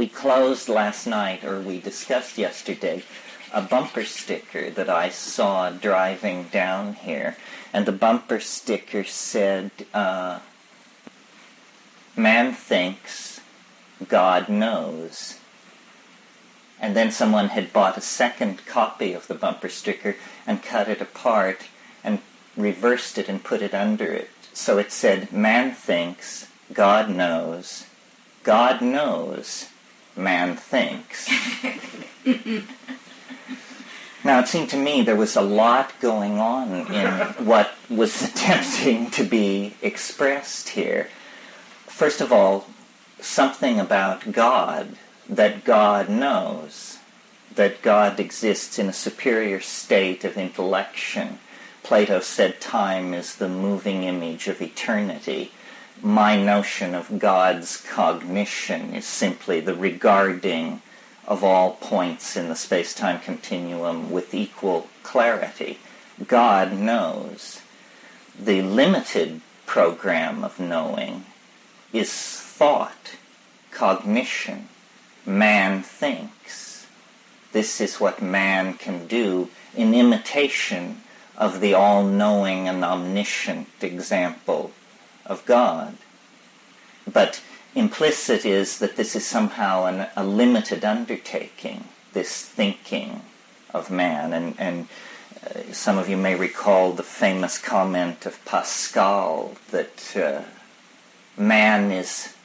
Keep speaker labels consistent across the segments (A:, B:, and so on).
A: We closed last night, or we discussed yesterday, a bumper sticker that I saw driving down here. And the bumper sticker said, man thinks, God knows. And then someone had bought a second copy of the bumper sticker and cut it apart and reversed it and put it under it. So it said, man thinks, God knows, man thinks. Now, it seemed to me there was a lot going on in what was attempting to be expressed here. First of all, something about God, that God knows, that God exists in a superior state of intellection. Plato said time is the moving image of eternity. My notion of God's cognition is simply the regarding of all points in the space-time continuum with equal clarity. God knows. The limited program of knowing is thought, cognition. Man thinks. This is what man can do in imitation of the all-knowing and omniscient example of God. But implicit is that this is somehow a limited undertaking, this thinking of man. And some of you may recall the famous comment of Pascal that man is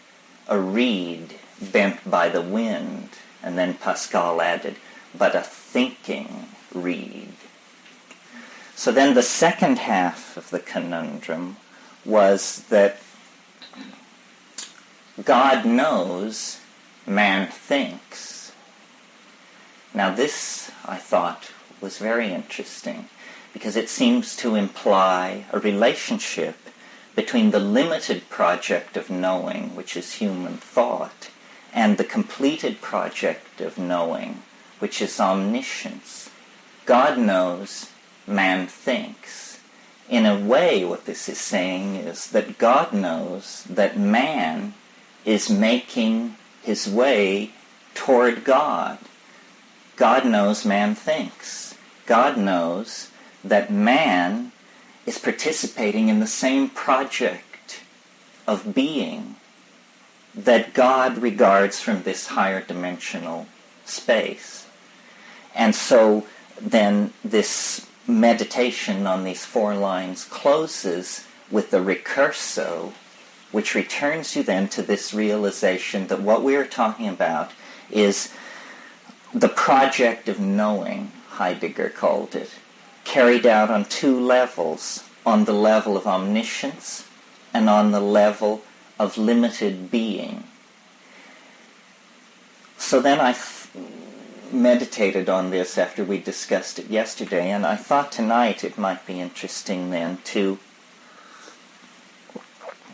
A: a reed bent by the wind. And then Pascal added, but a thinking reed. So then the second half of the conundrum was that God knows, man thinks. Now this, I thought, was very interesting because it seems to imply a relationship between the limited project of knowing, which is human thought, and the completed project of knowing, which is omniscience. God knows, man thinks. In a way, what this is saying is that God knows that man is making his way toward God. God knows, man thinks. God knows that man is participating in the same project of being that God regards from this higher dimensional space. And so then this meditation on these 4 lines closes with the recurso, which returns you then to this realization that what we are talking about is the project of knowing, Heidegger called it, carried out on 2 levels, on the level of omniscience and on the level of limited being. So then I meditated on this after we discussed it yesterday, and I thought tonight it might be interesting then to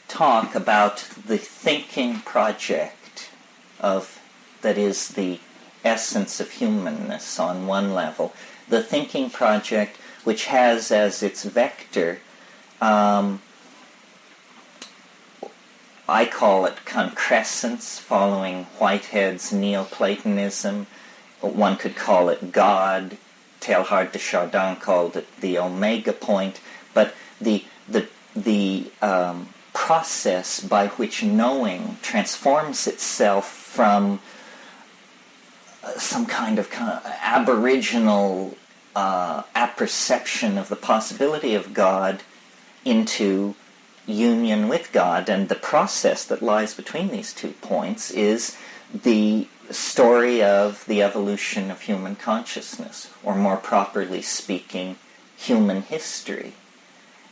A: talk about the thinking project that is the essence of humanness on one level, the thinking project which has as its vector, I call it concrescence, following Whitehead's Neoplatonism. One could call it God. Teilhard de Chardin called it the omega point. But the process by which knowing transforms itself from some kind of aboriginal apperception of the possibility of God into union with God, and the process that lies between these 2 points is the story of the evolution of human consciousness, or more properly speaking, human history.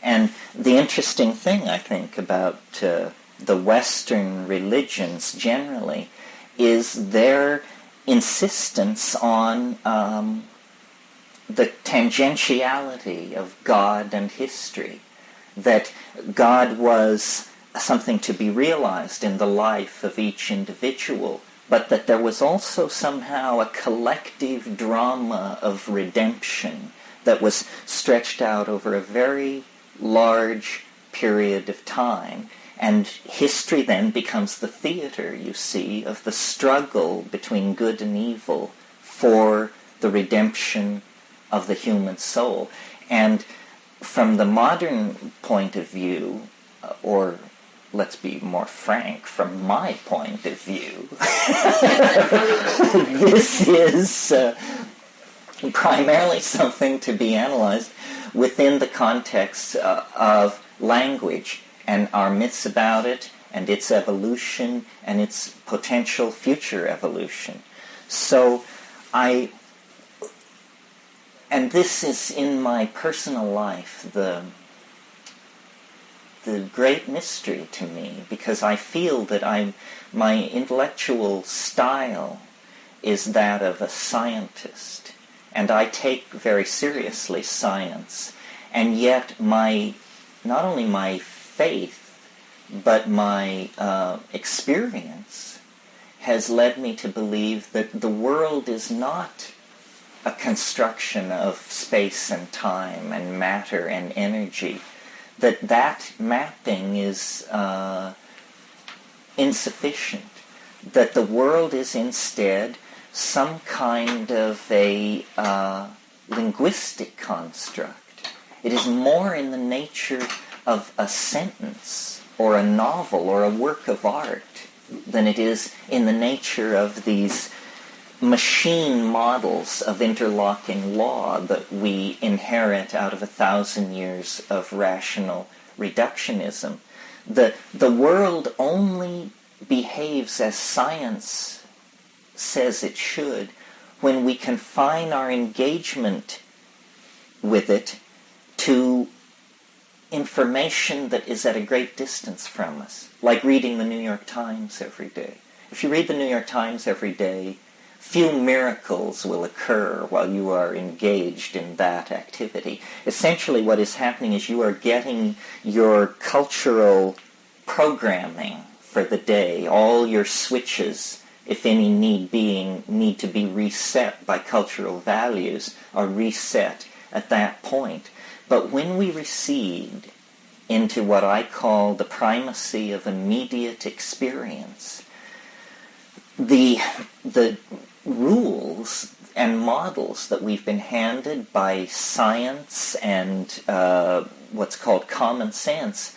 A: And the interesting thing, I think, about the Western religions generally is their insistence on the tangentiality of God and history, that God was something to be realized in the life of each individual, but that there was also somehow a collective drama of redemption that was stretched out over a very large period of time. And history then becomes the theater, you see, of the struggle between good and evil for the redemption of the human soul. And from the modern point of view, or let's be more frank, from my point of view, this is primarily something to be analyzed within the context of language and our myths about it and its evolution and its potential future evolution. So and this is in my personal life the great mystery to me, because I feel that my intellectual style is that of a scientist, and I take very seriously science, and yet not only my faith, but my experience has led me to believe that the world is not a construction of space and time and matter and energy, that mapping is insufficient, that the world is instead some kind of a linguistic construct. It is more in the nature of a sentence or a novel or a work of art than it is in the nature of these machine models of interlocking law that we inherit out of 1,000 years of rational reductionism. The world only behaves as science says it should when we confine our engagement with it to information that is at a great distance from us, like reading the New York Times every day. If you read the New York Times every day, few miracles will occur while you are engaged in that activity. Essentially what is happening is you are getting your cultural programming for the day, all your switches, if any need to be reset by cultural values, are reset at that point. But when we recede into what I call the primacy of immediate experience, the rules and models that we've been handed by science and what's called common sense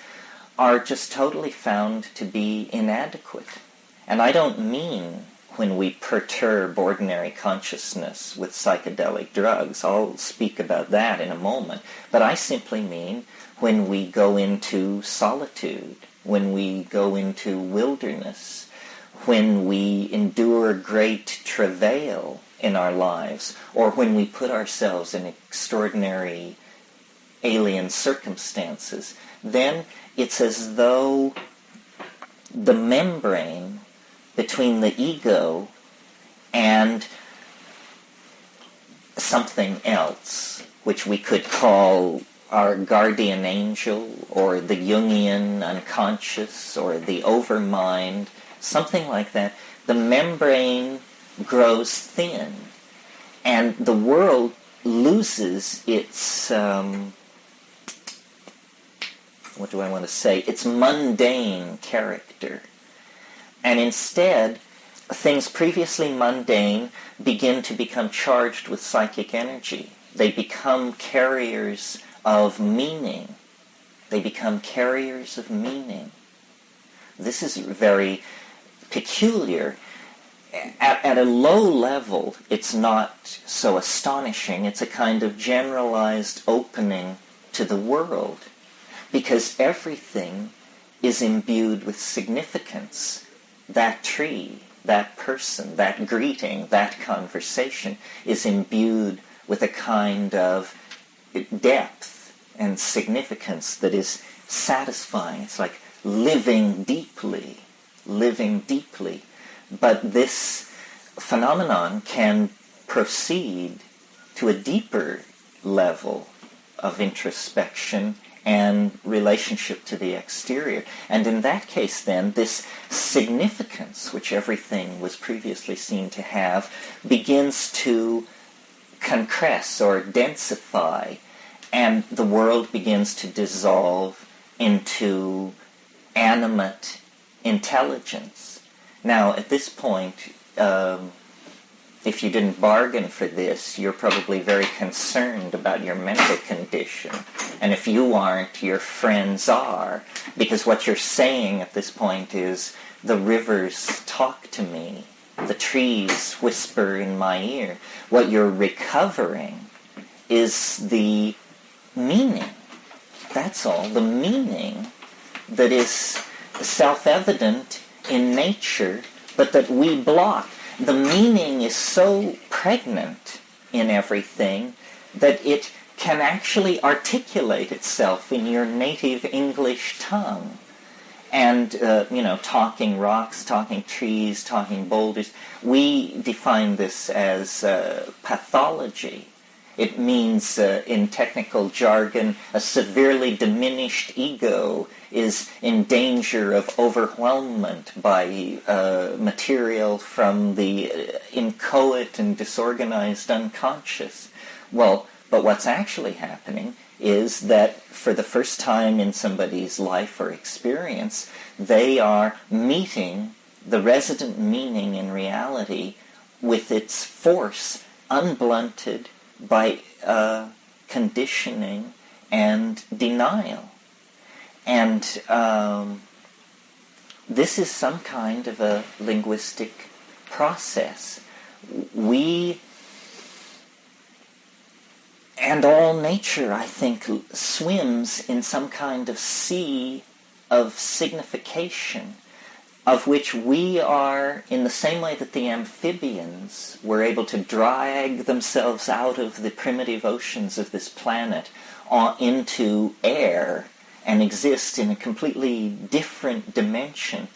A: are just totally found to be inadequate. And I don't mean when we perturb ordinary consciousness with psychedelic drugs. I'll speak about that in a moment. But I simply mean when we go into solitude, when we go into wilderness, when we endure great travail in our lives, or when we put ourselves in extraordinary alien circumstances, then it's as though the membrane between the ego and something else, which we could call our guardian angel, or the Jungian unconscious, or the overmind, something like that, the membrane grows thin, and the world loses its, its mundane character. And instead, things previously mundane begin to become charged with psychic energy. They become carriers of meaning. They become carriers of meaning. This is very peculiar. At a low level, it's not so astonishing. It's a kind of generalized opening to the world, because everything is imbued with significance. That tree, that person, that greeting, that conversation is imbued with a kind of depth and significance that is satisfying. It's like living deeply. But this phenomenon can proceed to a deeper level of introspection and relationship to the exterior. And in that case, then, this significance, which everything was previously seen to have, begins to compress or densify, and the world begins to dissolve into animate intelligence. Now, at this point, if you didn't bargain for this, you're probably very concerned about your mental condition. And if you aren't, your friends are. Because what you're saying at this point is, the rivers talk to me, the trees whisper in my ear. What you're recovering is the meaning. That's all. The meaning that is self-evident in nature, but that we block. The meaning is so pregnant in everything that it can actually articulate itself in your native English tongue. And, talking rocks, talking trees, talking boulders, we define this as pathology. It means, in technical jargon, a severely diminished ego is in danger of overwhelmment by material from the inchoate and disorganized unconscious. Well, but what's actually happening is that for the first time in somebody's life or experience, they are meeting the resident meaning in reality with its force unblunted by conditioning and denial. And this is some kind of a linguistic process. We, and all nature, I think, swims in some kind of sea of signification, of which we are, in the same way that the amphibians were able to drag themselves out of the primitive oceans of this planet into air and exist in a completely different dimension.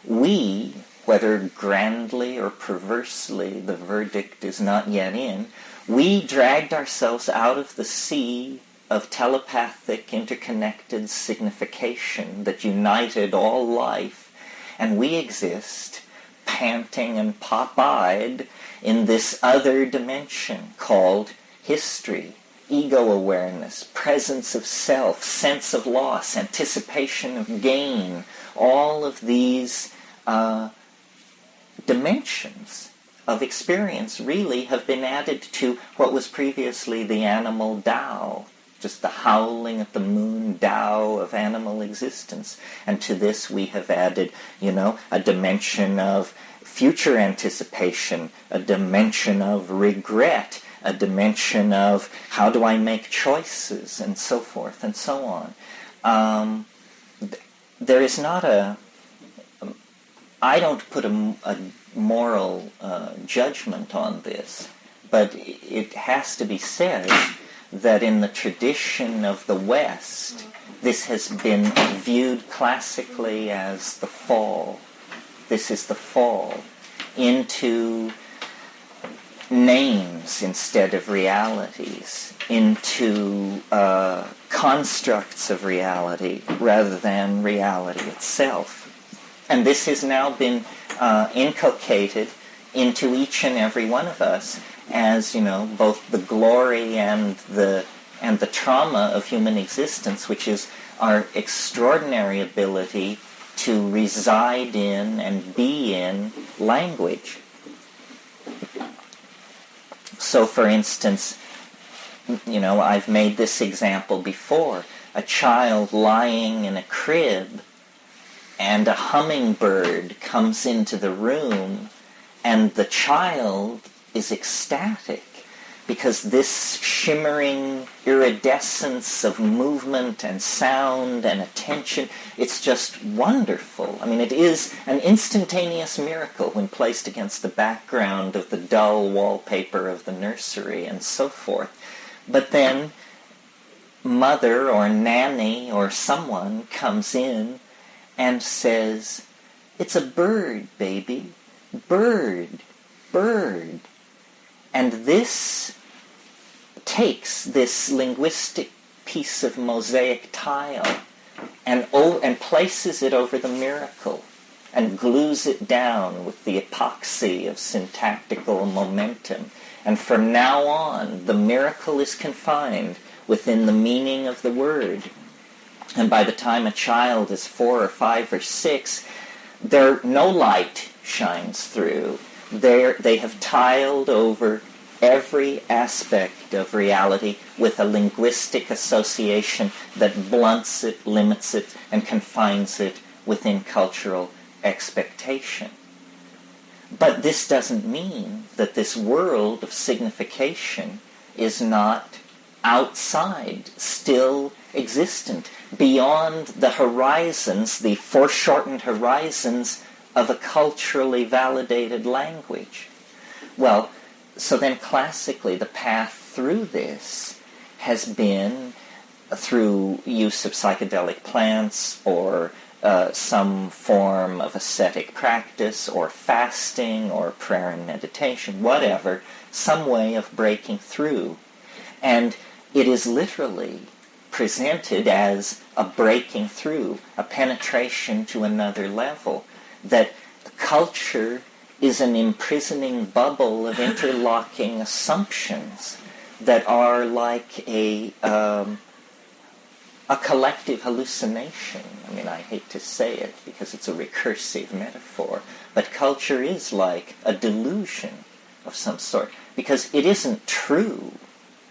A: We, whether grandly or perversely, the verdict is not yet in, we dragged ourselves out of the sea of telepathic, interconnected signification that united all life, and we exist, panting and pop-eyed, in this other dimension called history, ego awareness, presence of self, sense of loss, anticipation of gain. All of these dimensions of experience really have been added to what was previously the animal Tao, just the howling at the moon Tao of animal existence. And to this we have added, a dimension of future anticipation, a dimension of regret, a dimension of how do I make choices, and so forth and so on. There is not I don't put a moral judgment on this, but it has to be said that in the tradition of the West, this has been viewed classically as the fall. This is the fall into names instead of realities, into constructs of reality rather than reality itself. And this has now been inculcated into each and every one of us as, both the glory and the trauma of human existence, which is our extraordinary ability to reside in and be in language. So, for instance, I've made this example before. A child lying in a crib and a hummingbird comes into the room, and the child is ecstatic because this shimmering iridescence of movement and sound and attention, it's just wonderful. I mean, it is an instantaneous miracle when placed against the background of the dull wallpaper of the nursery and so forth. But then mother or nanny or someone comes in and says, "It's a bird, baby. Bird, bird." And this takes this linguistic piece of mosaic tile and places it over the miracle and glues it down with the epoxy of syntactical momentum. And from now on, the miracle is confined within the meaning of the word. And by the time a child is 4 or 5 or 6, no light shines through. They have tiled over every aspect of reality with a linguistic association that blunts it, limits it, and confines it within cultural expectation. But this doesn't mean that this world of signification is not outside, still existent, beyond the horizons, the foreshortened horizons of a culturally validated language. Well, so then classically the path through this has been through use of psychedelic plants or some form of ascetic practice or fasting or prayer and meditation, whatever, some way of breaking through. And it is literally presented as a breaking through, a penetration to another level, that culture is an imprisoning bubble of interlocking assumptions that are like a collective hallucination. I mean, I hate to say it because it's a recursive metaphor, but culture is like a delusion of some sort, because it isn't true,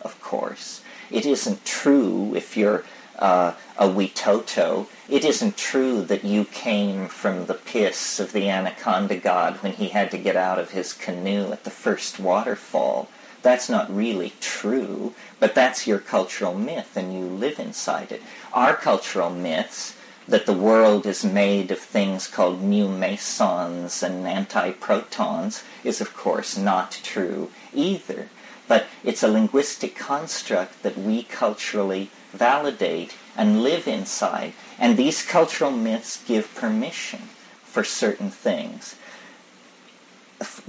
A: of course. It isn't true if you're a Witoto. It isn't true that you came from the piss of the anaconda god when he had to get out of his canoe at the first waterfall. That's not really true, but that's your cultural myth, and you live inside it. Our cultural myths, that the world is made of things called mu mesons and antiprotons, is of course not true either. But it's a linguistic construct that we culturally validate and live inside. And these cultural myths give permission for certain things.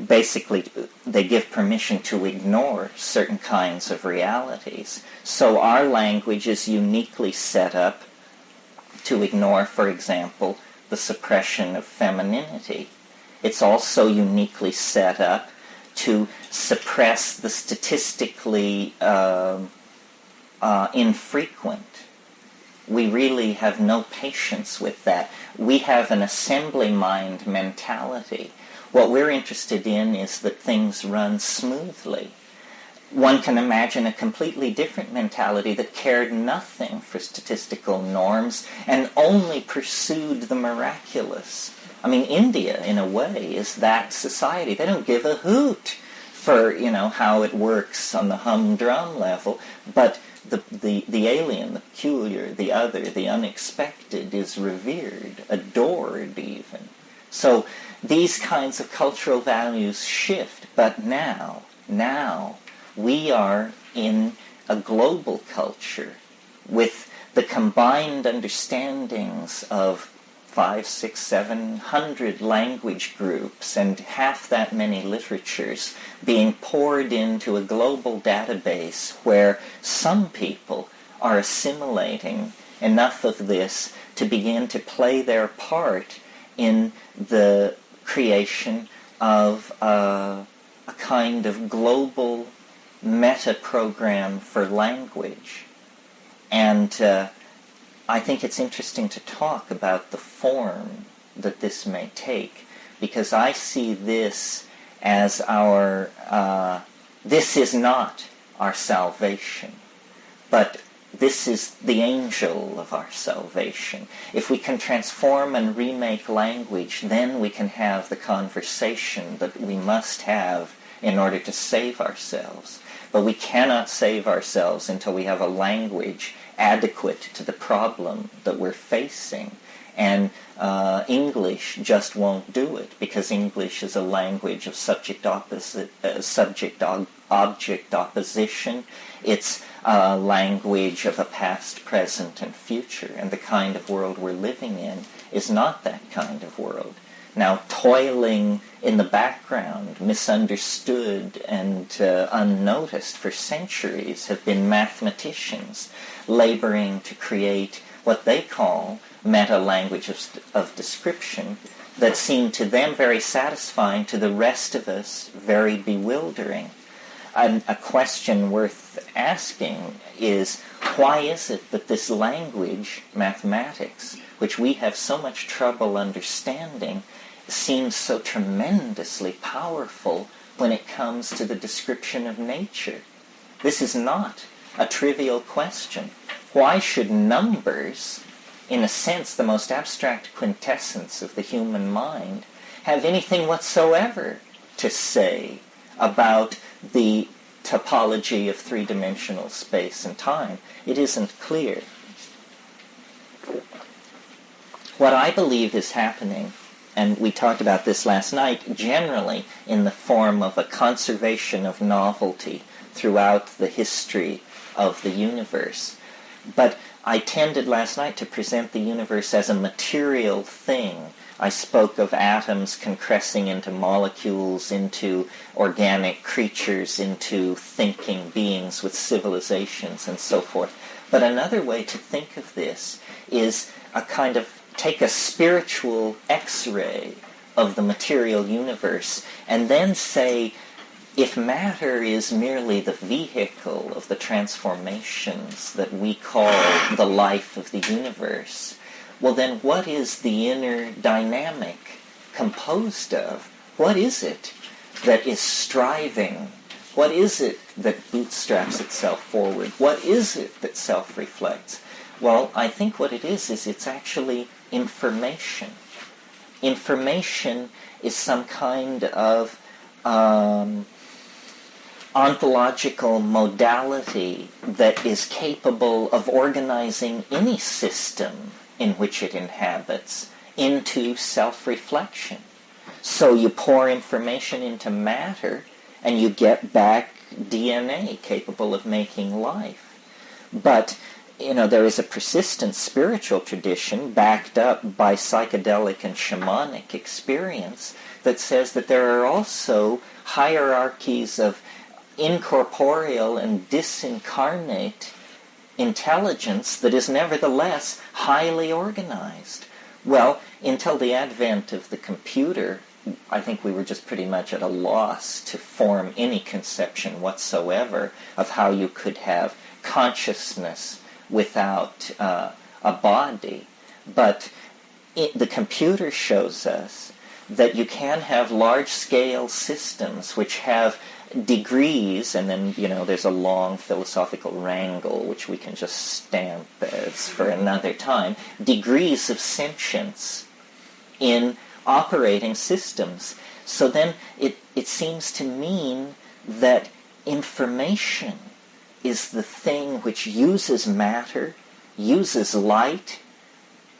A: Basically, they give permission to ignore certain kinds of realities. So our language is uniquely set up to ignore, for example, the suppression of femininity. It's also uniquely set up to suppress the statistically infrequent. We really have no patience with that. We have an assembly mind mentality. What we're interested in is that things run smoothly. One can imagine a completely different mentality that cared nothing for statistical norms and only pursued the miraculous. I mean, India, in a way, is that society. They don't give a hoot for, how it works on the humdrum level, but the alien, the peculiar, the other, the unexpected is revered, adored even. So these kinds of cultural values shift, but now we are in a global culture with the combined understandings of 500, 600, 700 language groups and half that many literatures being poured into a global database where some people are assimilating enough of this to begin to play their part in the creation of a kind of global meta-program for language. And I think it's interesting to talk about the form that this may take, because I see this as this is not our salvation, but this is the angel of our salvation. If we can transform and remake language, then we can have the conversation that we must have in order to save ourselves. But we cannot save ourselves until we have a language adequate to the problem that we're facing. And English just won't do it, because English is a language of subject-object opposition. It's a language of a past, present, and future. And the kind of world we're living in is not that kind of world. Now, toiling in the background, misunderstood and unnoticed for centuries, have been mathematicians laboring to create what they call meta-language of description that seem to them very satisfying, to the rest of us very bewildering. And a question worth asking is, why is it that this language, mathematics, which we have so much trouble understanding, seems so tremendously powerful when it comes to the description of nature? This is not a trivial question. Why should numbers, in a sense the most abstract quintessence of the human mind, have anything whatsoever to say about the topology of three-dimensional space and time? It isn't clear. What I believe is happening, and we talked about this last night, generally in the form of a conservation of novelty throughout the history of the universe. But I tended last night to present the universe as a material thing. I spoke of atoms compressing into molecules, into organic creatures, into thinking beings with civilizations and so forth. But another way to think of this is a kind of take a spiritual X-ray of the material universe and then say, if matter is merely the vehicle of the transformations that we call the life of the universe, well then what is the inner dynamic composed of? What is it that is striving? What is it that bootstraps itself forward? What is it that self-reflects? Well, I think what it is it's actually information. Information is some kind of ontological modality that is capable of organizing any system in which it inhabits into self-reflection. So you pour information into matter and you get back DNA capable of making life. But there is a persistent spiritual tradition backed up by psychedelic and shamanic experience that says that there are also hierarchies of incorporeal and disincarnate intelligence that is nevertheless highly organized. Well, until the advent of the computer, I think we were just pretty much at a loss to form any conception whatsoever of how you could have consciousness without a body. But the computer shows us that you can have large-scale systems which have degrees, and then, there's a long philosophical wrangle, which we can just stamp as for another time, degrees of sentience in operating systems. So then it seems to mean that information is the thing which uses matter, uses light,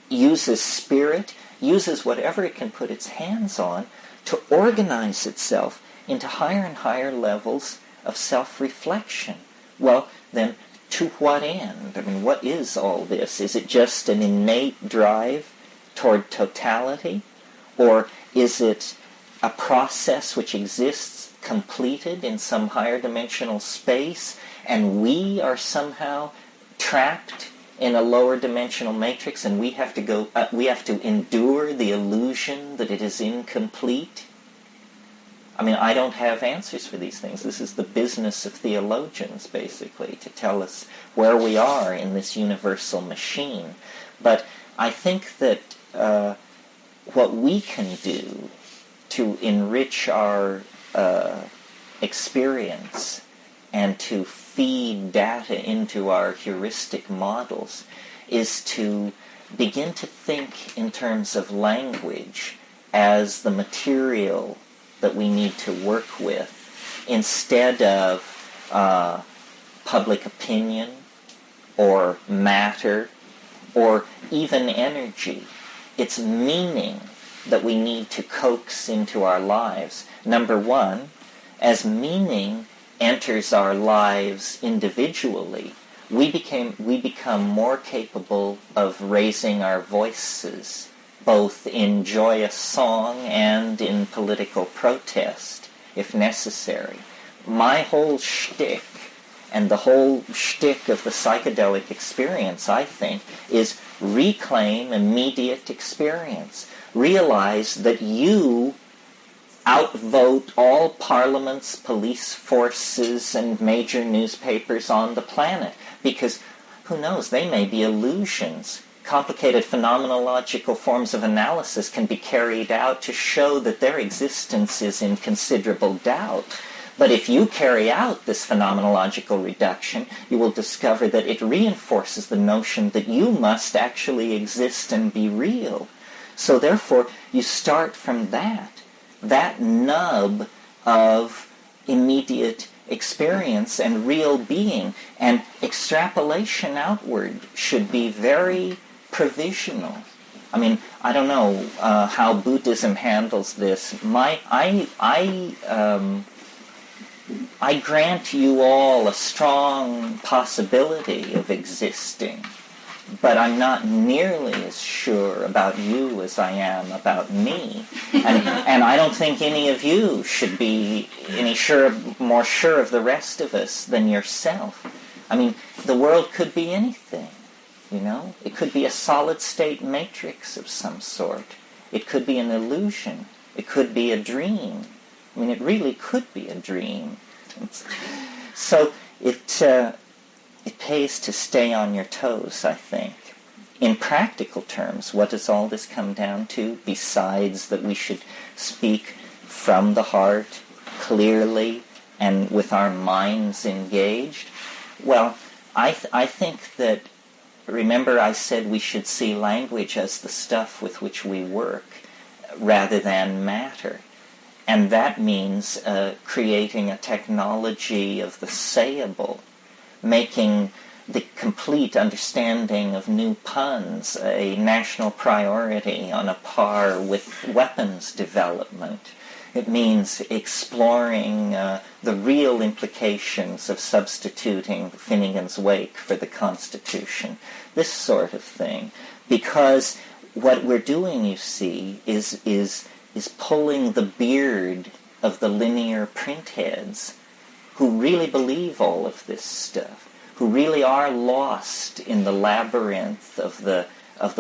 A: uses spirit, uses whatever it can put its hands on to organize itself into higher and higher levels of self-reflection. Well, then, to what end? I mean, what is all this? Is it just an innate drive toward totality? Or is it a process which exists completed in some higher dimensional space, and we are somehow trapped in a lower dimensional matrix, and we have to endure the illusion that it is incomplete? I mean, I don't have answers for these things. This is the business of theologians, basically, to tell us where we are in this universal machine. But I think that what we can do to enrich our experience and to feed data into our heuristic models is to begin to think in terms of language as the material that we need to work with, instead of public opinion or matter or even energy. It's meaning that we need to coax into our lives. Number one, as meaning enters our lives individually, we become more capable of raising our voices, both in joyous song and in political protest, if necessary. My whole shtick, and the whole shtick of the psychedelic experience, I think, is reclaim immediate experience. Realize that you outvote all parliaments, police forces, and major newspapers on the planet, because who knows, they may be illusions. Complicated phenomenological forms of analysis can be carried out to show that their existence is in considerable doubt. But if you carry out this phenomenological reduction, you will discover that it reinforces the notion that you must actually exist and be real. So therefore, you start from that nub of immediate experience and real being, and extrapolation outward should be very provisional. I mean, I don't know how Buddhism handles this. I grant you all a strong possibility of existing, but I'm not nearly as sure about you as I am about me. And I don't think any of you should be more sure of the rest of us than yourself. I mean, the world could be anything, you know? It could be a solid-state matrix of some sort. It could be an illusion. It could be a dream. I mean, it really could be a dream. So it pays to stay on your toes, I think. In practical terms, what does all this come down to, besides that we should speak from the heart, clearly, and with our minds engaged? Well, I think that, remember I said we should see language as the stuff with which we work, rather than matter. And that means creating a technology of the sayable, making the complete understanding of new puns a national priority on a par with weapons development. It means exploring the real implications of substituting Finnegan's Wake for the Constitution, this sort of thing. Because what we're doing, you see, is pulling the beard of the linear printheads who really believe all of this stuff, who really are lost in the labyrinth of the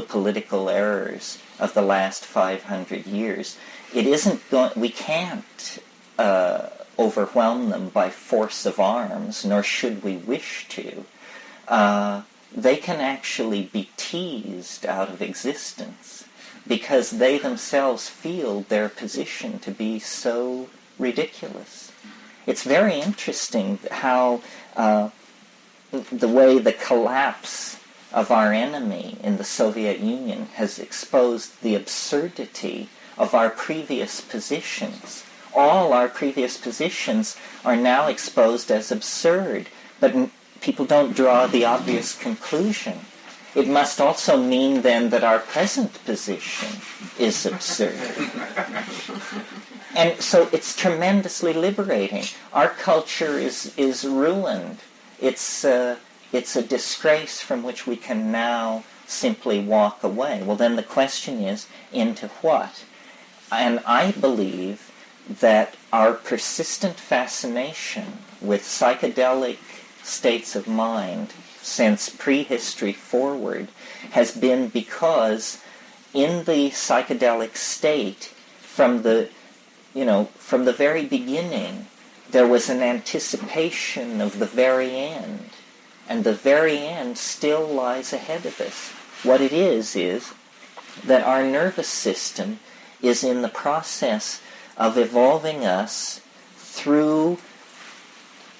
A: political errors of the last 500 years. It isn't we can't overwhelm them by force of arms, nor should we wish to. They can actually be teased out of existence, because they themselves feel their position to be so ridiculous. It's very interesting how the way the collapse of our enemy in the Soviet Union has exposed the absurdity of our previous positions. All our previous positions are now exposed as absurd, but people don't draw the obvious conclusion. It must also mean, then, that our present position is absurd. And so it's tremendously liberating. Our culture is ruined. It's a disgrace from which we can now simply walk away. Well, then the question is, into what? And I believe that our persistent fascination with psychedelic states of mind since prehistory forward has been because in the psychedelic state, from the very beginning, there was an anticipation of the very end, and the very end still lies ahead of us. What it is that our nervous system is in the process of evolving us through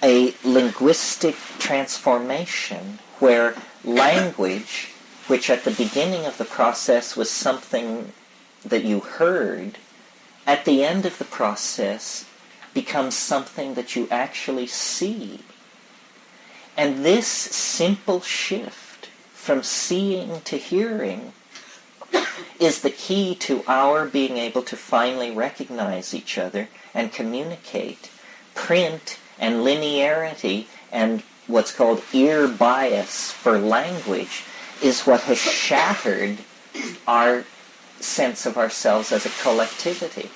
A: a linguistic transformation where language, which at the beginning of the process was something that you heard, at the end of the process becomes something that you actually see. And this simple shift from seeing to hearing is the key to our being able to finally recognize each other and communicate. Print and linearity and what's called ear bias for language is what has shattered our sense of ourselves as a collectivity.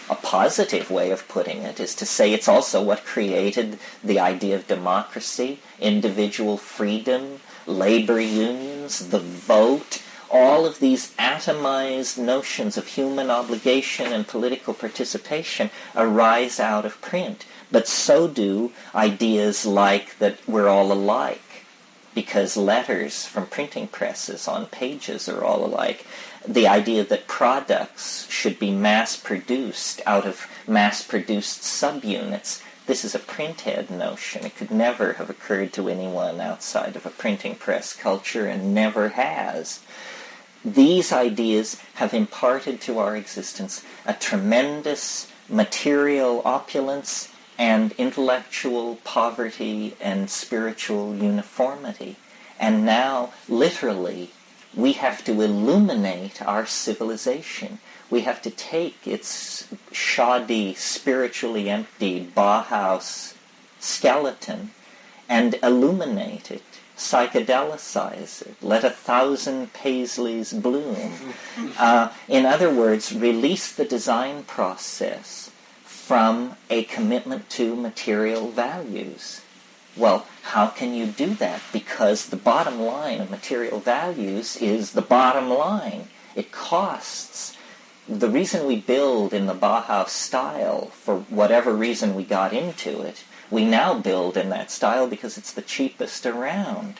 A: A positive way of putting it is to say it's also what created the idea of democracy, individual freedom, labor unions, the vote. All of these atomized notions of human obligation and political participation arise out of print. But so do ideas like that we're all alike, because letters from printing presses on pages are all alike. The idea that products should be mass-produced out of mass-produced subunits, this is a printhead notion. It could never have occurred to anyone outside of a printing press culture, and never has. These ideas have imparted to our existence a tremendous material opulence and intellectual poverty and spiritual uniformity. And now, literally, we have to illuminate our civilization. We have to take its shoddy, spiritually empty Bauhaus skeleton and illuminate it, psychedelicize it, let 1,000 paisleys bloom. In other words, release the design process from a commitment to material values. Well, how can you do that? Because the bottom line of material values is the bottom line. It costs. The reason we build in the Bauhaus style, for whatever reason we got into it, we now build in that style because it's the cheapest around.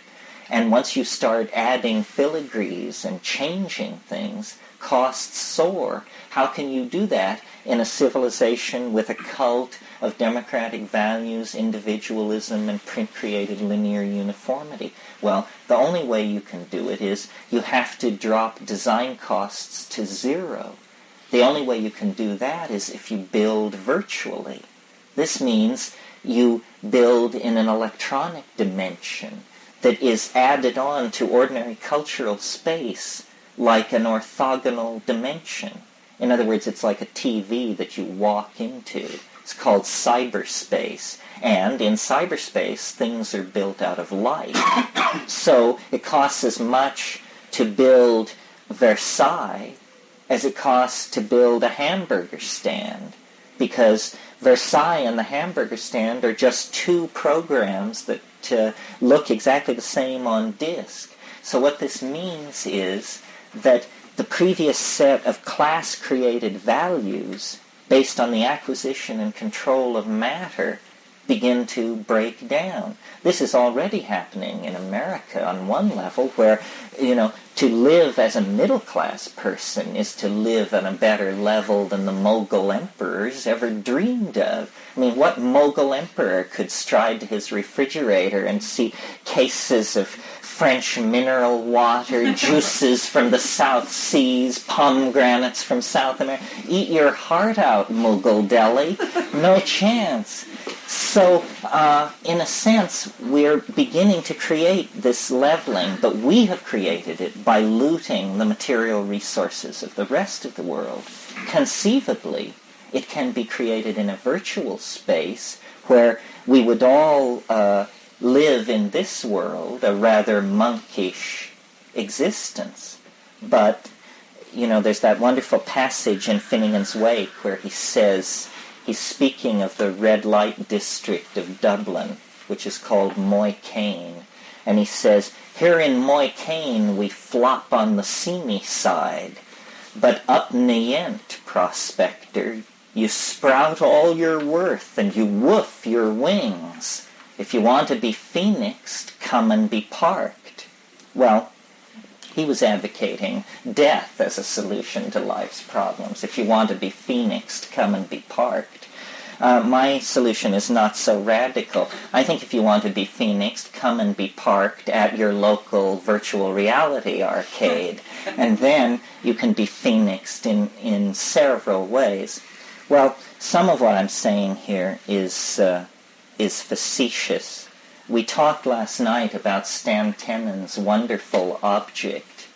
A: And once you start adding filigrees and changing things, costs soar. How can you do that in a civilization with a cult of democratic values, individualism, and print-created linear uniformity? Well, the only way you can do it is you have to drop design costs to zero. The only way you can do that is if you build virtually. This means you build in an electronic dimension that is added on to ordinary cultural space like an orthogonal dimension. In other words, it's like a TV that you walk into. It's called cyberspace. And in cyberspace, things are built out of light. So it costs as much to build Versailles as it costs to build a hamburger stand, because Versailles and the hamburger stand are just two programs that look exactly the same on disk. So what this means is that the previous set of class-created values based on the acquisition and control of matter begin to break down. This is already happening in America on one level where, to live as a middle-class person is to live on a better level than the Mughal emperors ever dreamed of. I mean, what Mughal emperor could stride to his refrigerator and see cases of French mineral water, juices from the South Seas, pomegranates from South America? Eat your heart out, Mughal Delhi. No chance. So, in a sense, we're beginning to create this leveling, but we have created it by looting the material resources of the rest of the world. Conceivably, it can be created in a virtual space where we would all live in this world, a rather monkish existence. But, there's that wonderful passage in Finnegan's Wake where he says, he's speaking of the red light district of Dublin, which is called Moycane. And he says, here in Moycane we flop on the seamy side, but up Nient, prospector, you sprout all your worth and you woof your wings. If you want to be phoenixed, come and be parked. Well, he was advocating death as a solution to life's problems. If you want to be phoenixed, come and be parked. My solution is not so radical. I think if you want to be phoenixed, come and be parked at your local virtual reality arcade. And then you can be phoenixed in several ways. Well, some of what I'm saying here is facetious. We talked last night about Stan Tenon's wonderful object.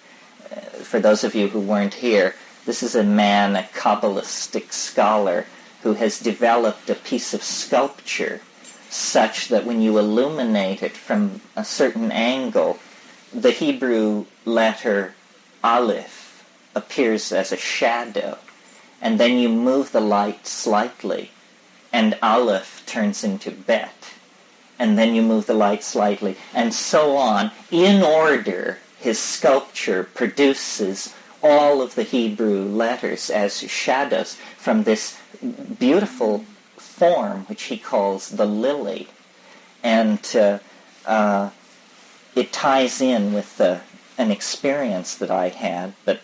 A: For those of you who weren't here, this is a man, a Kabbalistic scholar, who has developed a piece of sculpture such that when you illuminate it from a certain angle, the Hebrew letter Aleph appears as a shadow, and then you move the light slightly, and Aleph turns into Bet, and then you move the light slightly, and so on. In order, his sculpture produces all of the Hebrew letters as shadows from this beautiful form which he calls the lily. And it ties in with an experience that I had. But,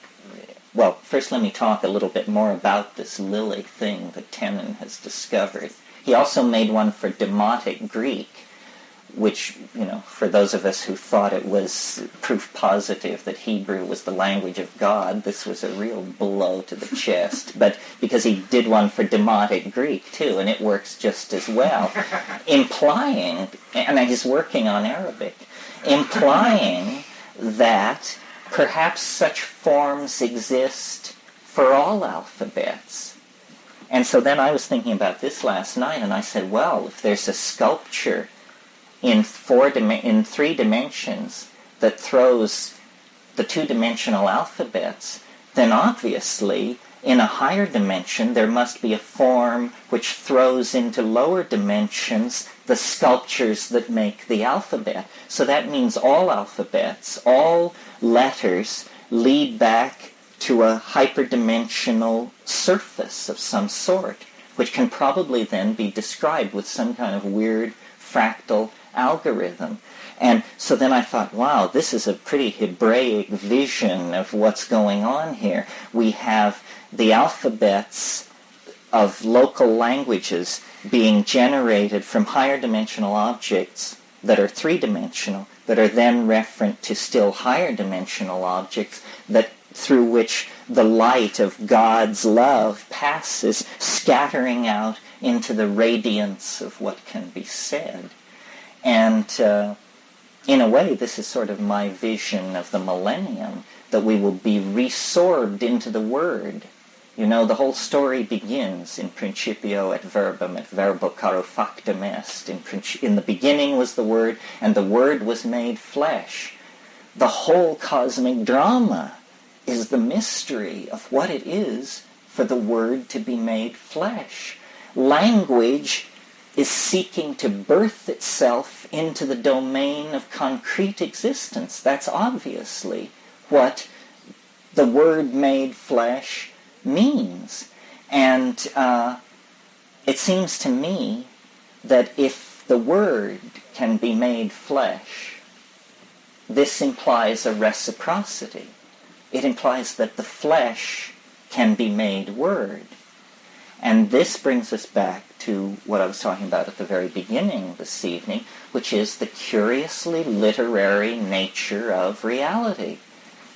A: well, first let me talk a little bit more about this lily thing that Tenon has discovered. He also made one for Demotic Greek, which, for those of us who thought it was proof positive that Hebrew was the language of God, this was a real blow to the chest. But because he did one for Demotic Greek, too, and it works just as well, implying, and he's working on Arabic, implying that perhaps such forms exist for all alphabets. And so then I was thinking about this last night, and I said, well, if there's a sculpture in 3 dimensions that throws the 2-dimensional alphabets, then obviously in a higher dimension there must be a form which throws into lower dimensions the sculptures that make the alphabet. So that means all alphabets, all letters lead back to a hyperdimensional surface of some sort, which can probably then be described with some kind of weird fractal algorithm. And so then I thought, wow, this is a pretty Hebraic vision of what's going on here. We have the alphabets of local languages being generated from higher dimensional objects that are 3-dimensional, that are then referent to still higher dimensional objects that through which the light of God's love passes, scattering out into the radiance of what can be said. And in a way, this is sort of my vision of the millennium, that we will be resorbed into the Word. The whole story begins in principio et verbum, et verbo caro factum est. In the beginning was the Word, and the Word was made flesh. The whole cosmic drama is the mystery of what it is for the Word to be made flesh. Language is seeking to birth itself into the domain of concrete existence. That's obviously what the Word made flesh means. And it seems to me that if the Word can be made flesh, this implies a reciprocity. It implies that the flesh can be made Word. And this brings us back to what I was talking about at the very beginning this evening, which is the curiously literary nature of reality.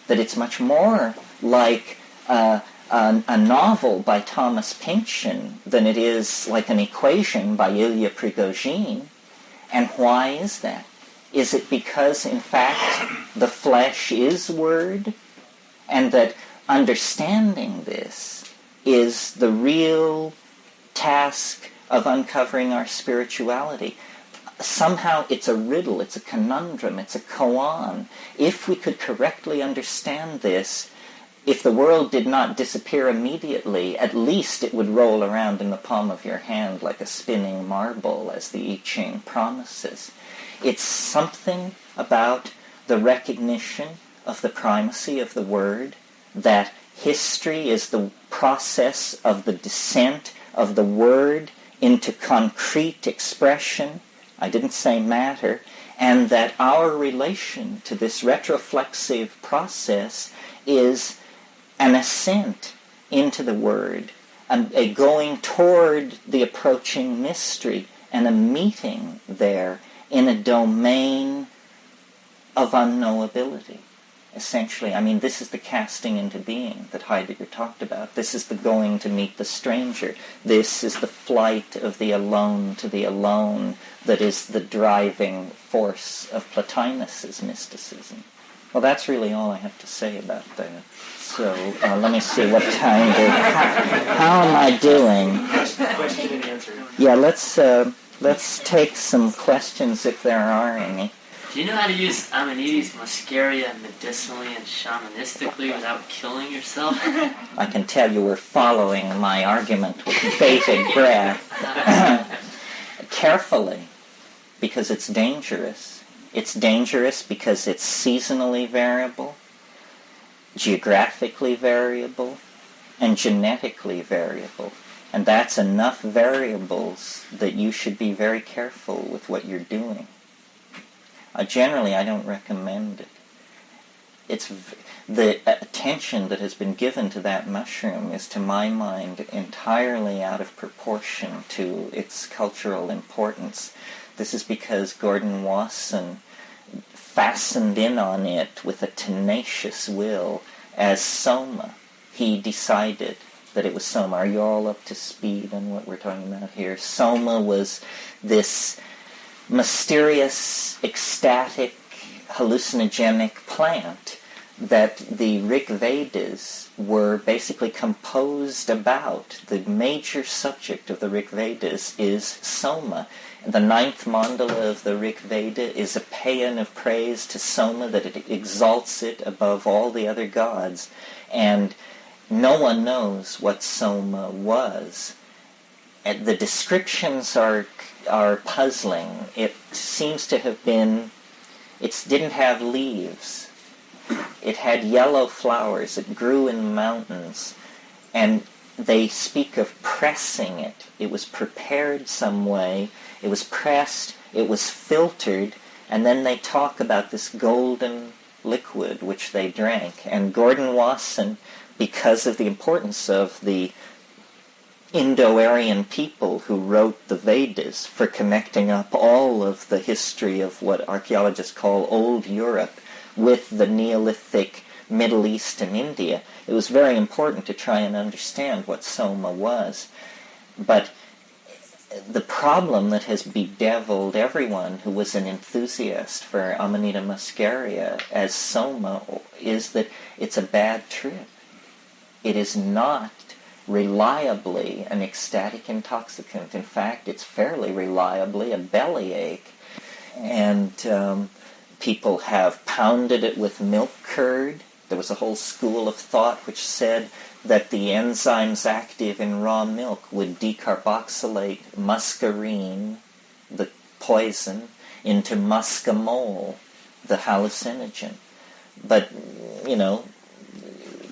A: That it's much more like a novel by Thomas Pynchon than it is like an equation by Ilya Prigogine. And why is that? Is it because, in fact, the flesh is Word, and that understanding this is the real task of uncovering our spirituality? Somehow it's a riddle, it's a conundrum, it's a koan. If we could correctly understand this, if the world did not disappear immediately, at least it would roll around in the palm of your hand like a spinning marble, as the I Ching promises. It's something about the recognition of the primacy of the Word, that history is the process of the descent of the Word into concrete expression. I didn't say matter. And that our relation to this retroflexive process is an ascent into the Word, a going toward the approaching mystery, and a meeting there in a domain of unknowability. Essentially, this is the casting into being that Heidegger talked about. This is the going to meet the stranger. This is the flight of the alone to the alone that is the driving force of Plotinus's mysticism. Well, that's really all I have to say about that. So let me see what time how am I doing?
B: Question and answer.
A: Yeah, let's take some questions if there are any.
C: Do you know how to use Amanides muscaria medicinally and shamanistically without killing yourself?
A: I can tell you we're following my argument with bated breath. Carefully, because it's dangerous. It's dangerous because it's seasonally variable, geographically variable, and genetically variable. And that's enough variables that you should be very careful with what you're doing. Generally, I don't recommend it. The attention that has been given to that mushroom is, to my mind, entirely out of proportion to its cultural importance. This is because Gordon Wasson fastened in on it with a tenacious will as soma. He decided that it was soma. Are you all up to speed on what we're talking about here? Soma was this mysterious, ecstatic, hallucinogenic plant that the Rig Vedas were basically composed about. The major subject of the Rig Vedas is Soma. The ninth mandala of the Rig Veda is a paean of praise to Soma, that it exalts it above all the other gods. And no one knows what Soma was. And the descriptions are puzzling. It seems to have been, it didn't have leaves. It had yellow flowers. It grew in mountains. And they speak of pressing it. It was prepared some way. It was pressed. It was filtered. And then they talk about this golden liquid which they drank. And Gordon Wasson, because of the importance of the Indo-Aryan people who wrote the Vedas for connecting up all of the history of what archaeologists call Old Europe with the Neolithic Middle East and India, it was very important to try and understand what Soma was. But the problem that has bedeviled everyone who was an enthusiast for Amanita muscaria as Soma is that it's a bad trip. It is not reliably an ecstatic intoxicant. In fact, it's fairly reliably a bellyache. And people have pounded it with milk curd. There was a whole school of thought which said that the enzymes active in raw milk would decarboxylate muscarine, the poison, into muscimol, the hallucinogen. But,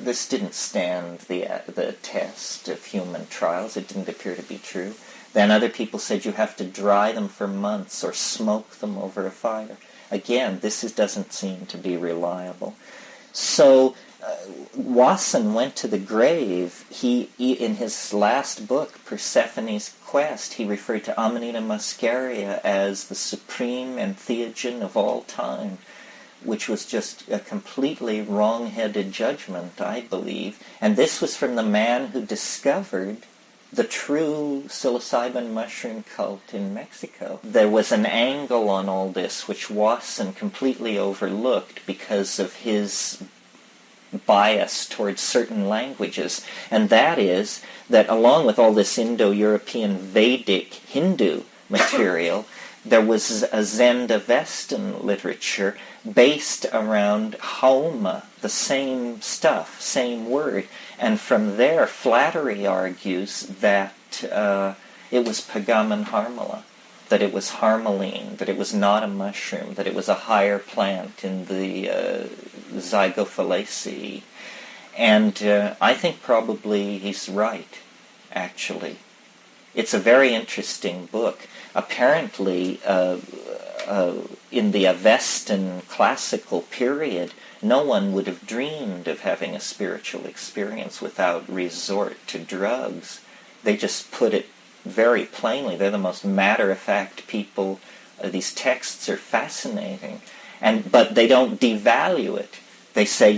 A: this didn't stand the test of human trials. It didn't appear to be true. Then other people said you have to dry them for months or smoke them over a fire. Again, this doesn't seem to be reliable. So Wasson went to the grave. He, in his last book, Persephone's Quest, he referred to Amanita muscaria as the supreme entheogen of all time, which was just a completely wrong-headed judgment, I believe. And this was from the man who discovered the true psilocybin mushroom cult in Mexico. There was an angle on all this which Wasson completely overlooked because of his bias towards certain languages, and that is that along with all this Indo-European Vedic Hindu material, there was a Zend-Avestan literature based around Haoma, the same stuff, same word. And from there, Flattery argues that it was Pagamen harmala, that it was harmaline, that it was not a mushroom, that it was a higher plant in the Zygophalaceae. And I think probably he's right, actually. It's a very interesting book. Apparently, in the Avestan classical period, no one would have dreamed of having a spiritual experience without resort to drugs. They just put it very plainly. They're the most matter-of-fact people. These texts are fascinating. But they don't devalue it. They say,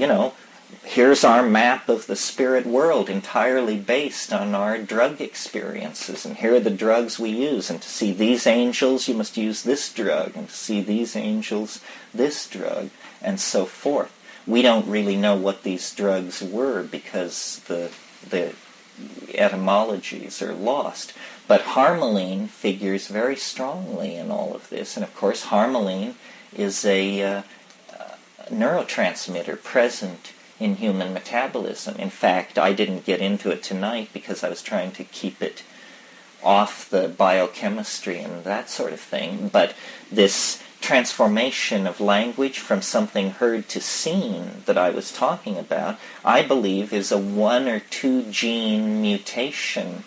A: here's our map of the spirit world entirely based on our drug experiences, and here are the drugs we use, and to see these angels you must use this drug, and to see these angels this drug, and so forth. We don't really know what these drugs were because the etymologies are lost. But harmaline figures very strongly in all of this, and of course harmaline is a neurotransmitter present in human metabolism. In fact, I didn't get into it tonight because I was trying to keep it off the biochemistry and that sort of thing, but this transformation of language from something heard to seen that I was talking about, I believe is a 1 or 2 gene mutation.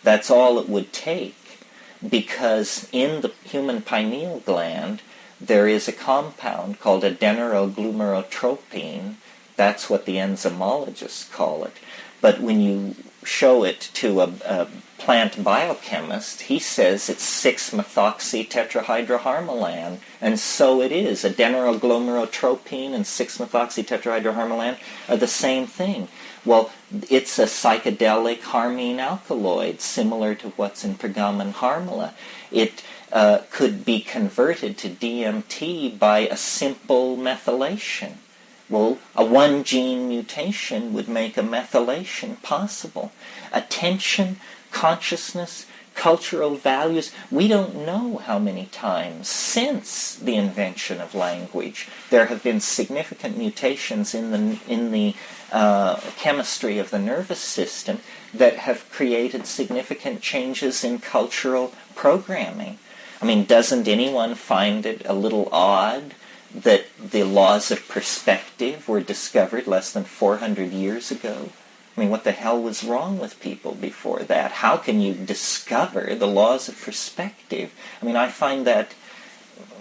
A: That's all it would take, because in the human pineal gland there is a compound called adenosine. That's what the enzymologists call it. But when you show it to a plant biochemist, he says it's 6-methoxytetrahydroharmalan, and so it is. Adenosine and 6-methoxytetrahydroharmalan are the same thing. Well, it's a psychedelic harmine alkaloid, similar to what's in Pergamon harmala. It could be converted to DMT by a simple methylation. Well, a one-gene mutation would make a methylation possible. Attention, consciousness, cultural values, we don't know how many times since the invention of language there have been significant mutations in the chemistry of the nervous system that have created significant changes in cultural programming. I mean, doesn't anyone find it a little odd that the laws of perspective were discovered less than 400 years ago? I mean, what the hell was wrong with people before that? How can you discover the laws of perspective? I mean, I find that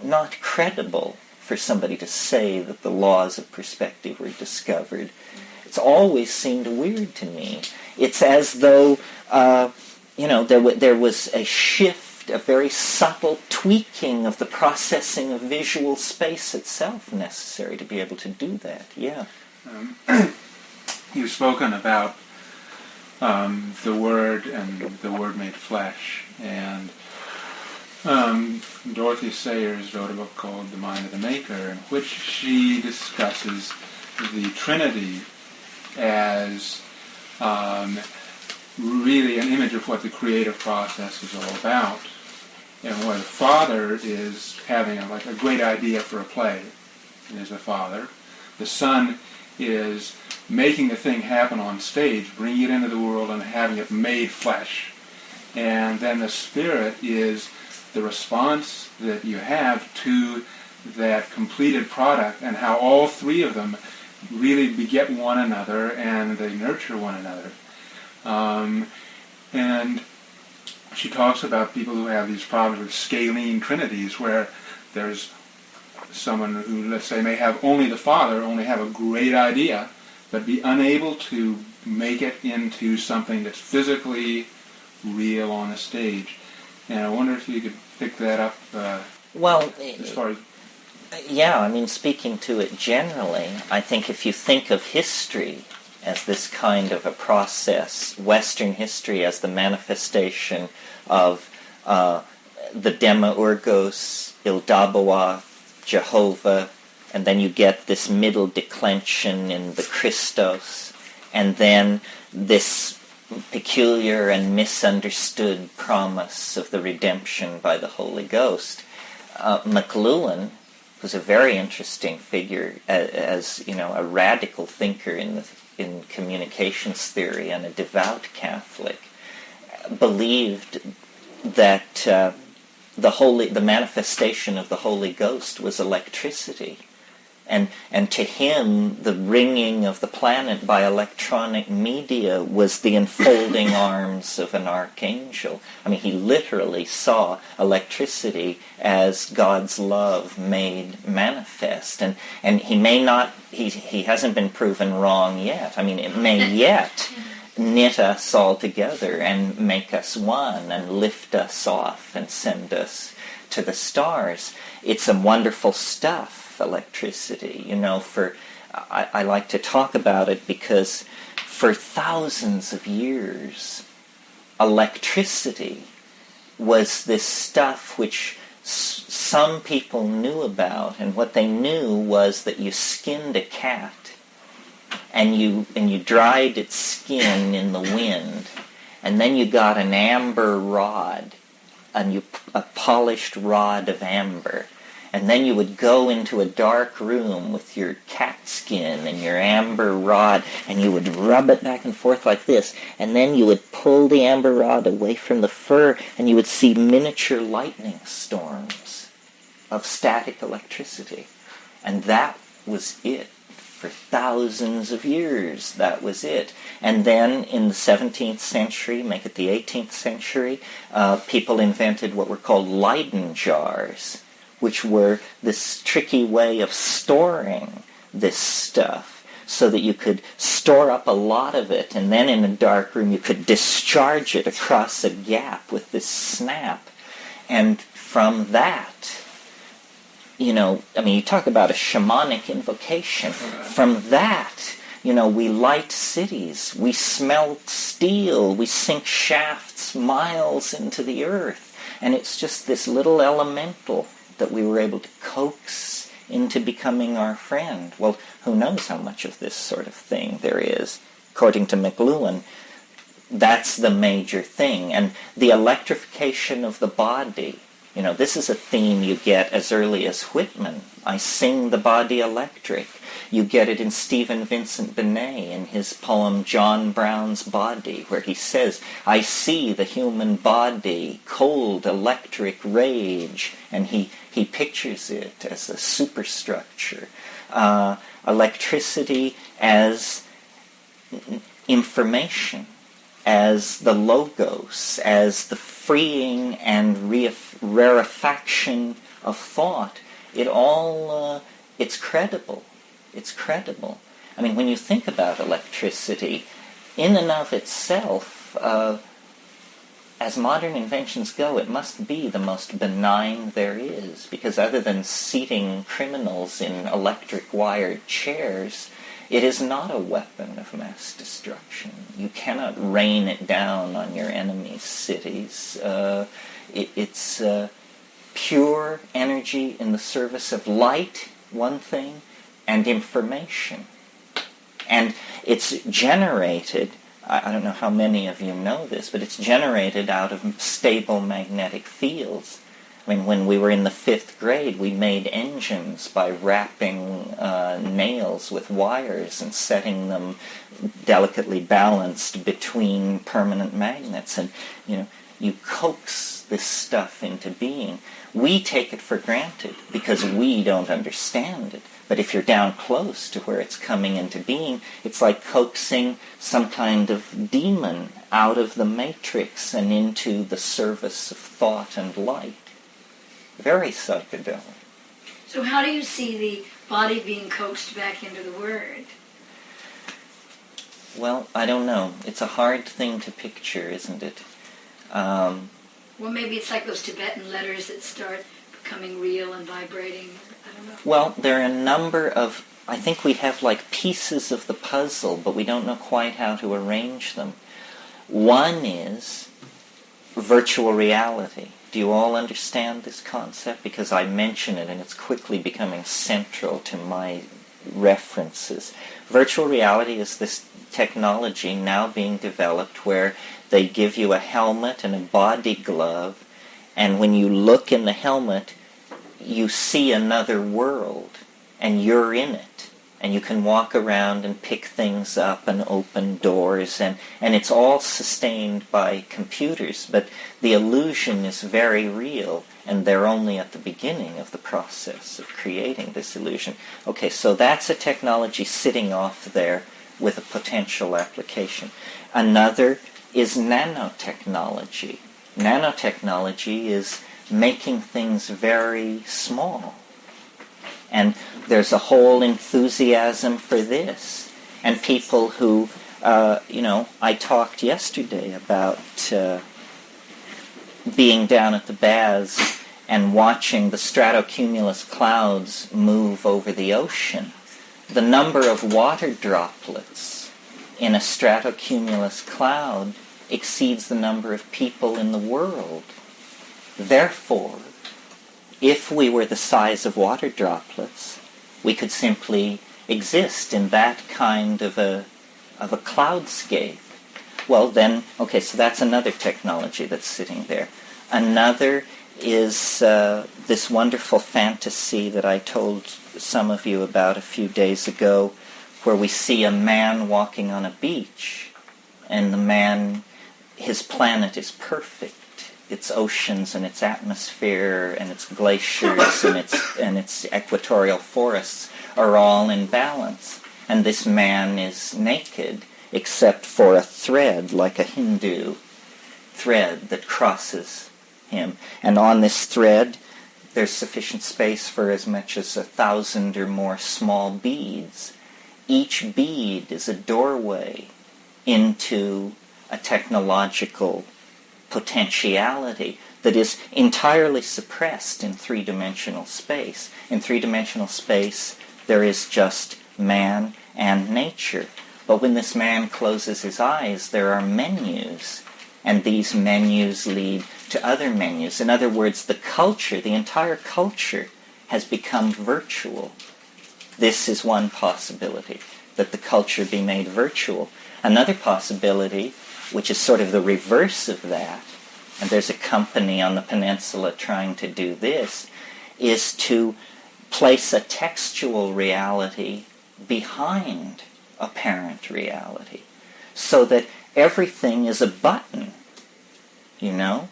A: not credible for somebody to say that the laws of perspective were discovered. It's always seemed weird to me. It's as though, there was a shift, a very subtle tweaking of the processing of visual space itself necessary to be able to do that. Yeah.
B: You've spoken about the Word and the Word made flesh, and Dorothy Sayers wrote a book called The Mind of the Maker, in which she discusses the Trinity as really an image of what the creative process is all about, and where the Father is having a great idea for a play, and is the Father. The Son is making the thing happen on stage, bringing it into the world and having it made flesh. And then the Spirit is the response that you have to that completed product, and how all three of them really beget one another and they nurture one another. And she talks about people who have these problems with scalene trinities, where there's someone who, let's say, may have only the Father, only have a great idea, but be unable to make it into something that's physically real on the stage. And I wonder if you could pick that up as far as...
A: Yeah, I mean, speaking to it generally, I think if you think of history as this kind of a process, Western history as the manifestation of the Demiurgos, Ildabaoth, Jehovah, and then you get this middle declension in the Christos, and then this peculiar and misunderstood promise of the redemption by the Holy Ghost. McLuhan, who's a very interesting figure as a radical thinker in communications theory and a devout Catholic, believed that the manifestation of the Holy Ghost was electricity. And to him, the ringing of the planet by electronic media was the enfolding arms of an archangel. I mean, he literally saw electricity as God's love made manifest. And he may not, he hasn't been proven wrong yet. I mean, it may yet knit us all together and make us one and lift us off and send us to the stars. It's some wonderful stuff, electricity. I like to talk about it because for thousands of years, electricity was this stuff which some people knew about, and what they knew was that you skinned a cat and you dried its skin in the wind, and then you got an amber rod, a polished rod of amber, and then you would go into a dark room with your cat skin and your amber rod, and you would rub it back and forth like this, and then you would pull the amber rod away from the fur, and you would see miniature lightning storms of static electricity. And that was it. For thousands of years, that was it. And then in the 17th century, make it the 18th century, people invented what were called Leyden jars, which were this tricky way of storing this stuff so that you could store up a lot of it, and then in a dark room you could discharge it across a gap with this snap. And from that, you talk about a shamanic invocation. From that, we light cities, we smelt steel, we sink shafts miles into the earth. And it's just this little elemental that we were able to coax into becoming our friend. Well, who knows how much of this sort of thing there is. According to McLuhan, that's the major thing. And the electrification of the body, this is a theme you get as early as Whitman. I sing the body electric. You get it in Stephen Vincent Benet in his poem John Brown's Body, where he says, I see the human body, cold electric rage, and he pictures it as a superstructure. Electricity as information, as the logos, as the freeing and rarefaction of thought. It all, it's credible. It's credible. I mean, when you think about electricity, in and of itself, as modern inventions go, it must be the most benign there is, because other than seating criminals in electric-wired chairs, it is not a weapon of mass destruction. You cannot rain it down on your enemy's cities. It's pure energy in the service of light, one thing, and information. And it's generated, I don't know how many of you know this, but it's generated out of stable magnetic fields. I mean, when we were in the 5th grade, we made engines by wrapping nails with wires and setting them delicately balanced between permanent magnets. And, you coax this stuff into being. We take it for granted because we don't understand it. But if you're down close to where it's coming into being, it's like coaxing some kind of demon out of the matrix and into the service of thought and light. Very psychedelic.
D: So how do you see the body being coaxed back into the Word?
A: Well, I don't know. It's a hard thing to picture, isn't it?
D: Well, maybe it's like those Tibetan letters that start becoming real and vibrating. I don't know.
A: Well, there are a number of, I think we have like pieces of the puzzle, but we don't know quite how to arrange them. One is virtual reality. Do you all understand this concept? Because I mention it and it's quickly becoming central to my references. Virtual reality is this technology now being developed where they give you a helmet and a body glove, and when you look in the helmet, you see another world, and you're in it. And you can walk around and pick things up and open doors, and it's all sustained by computers, but the illusion is very real, and they're only at the beginning of the process of creating this illusion. Okay, so that's a technology sitting off there with a potential application. Another is nanotechnology. Nanotechnology is making things very small. And there's a whole enthusiasm for this. And people who, I talked yesterday about being down at the baths and watching the stratocumulus clouds move over the ocean. The number of water droplets in a stratocumulus cloud exceeds the number of people in the world. Therefore, if we were the size of water droplets, we could simply exist in that kind of a cloudscape. Well then, okay, so that's another technology that's sitting there. Another is this wonderful fantasy that I told some of you about a few days ago, where we see a man walking on a beach, and the man, his planet is perfect. Its oceans and its atmosphere and its glaciers and its equatorial forests are all in balance. And this man is naked, except for a thread, like a Hindu thread that crosses him. And on this thread, there's sufficient space for as much as 1,000 or more small beads. Each bead is a doorway into a technological potentiality that is entirely suppressed in three-dimensional space. In three-dimensional space, there is just man and nature. But when this man closes his eyes, there are menus, and these menus lead to other menus. In other words, the culture, the entire culture, has become virtual. This is one possibility, that the culture be made virtual. Another possibility, which is sort of the reverse of that, and there's a company on the peninsula trying to do this, is to place a textual reality behind apparent reality, so that everything is a button, you know?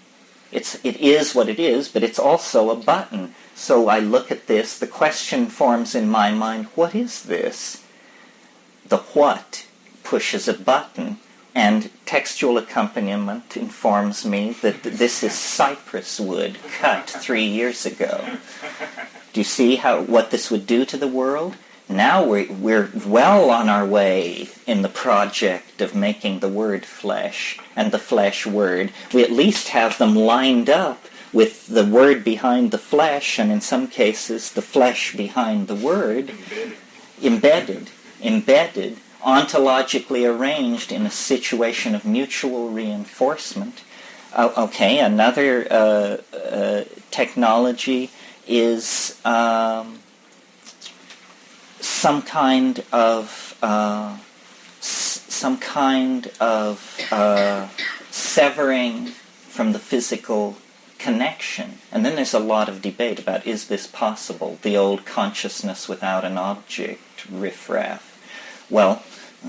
A: It is what it is, but it's also a button. So I look at this, the question forms in my mind, what is this? The what pushes a button, and textual accompaniment informs me that this is cypress wood cut 3 years ago. Do you see what this would do to the world? Now we're well on our way in the project of making the word flesh and the flesh word. We at least have them lined up with the word behind the flesh, and in some cases the flesh behind the word, embedded, ontologically arranged in a situation of mutual reinforcement. Okay, another technology is some kind of severing from the physical connection. And then there's a lot of debate about, is this possible? The old consciousness without an object riffraff. Well,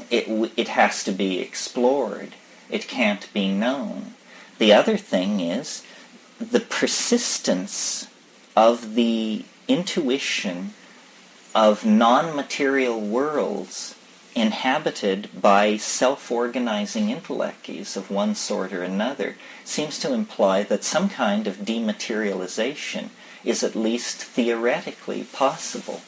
A: it has to be explored. It can't be known. The other thing is the persistence of the intuition of non-material worlds inhabited by self-organizing intellects of one sort or another seems to imply that some kind of dematerialization is at least theoretically possible.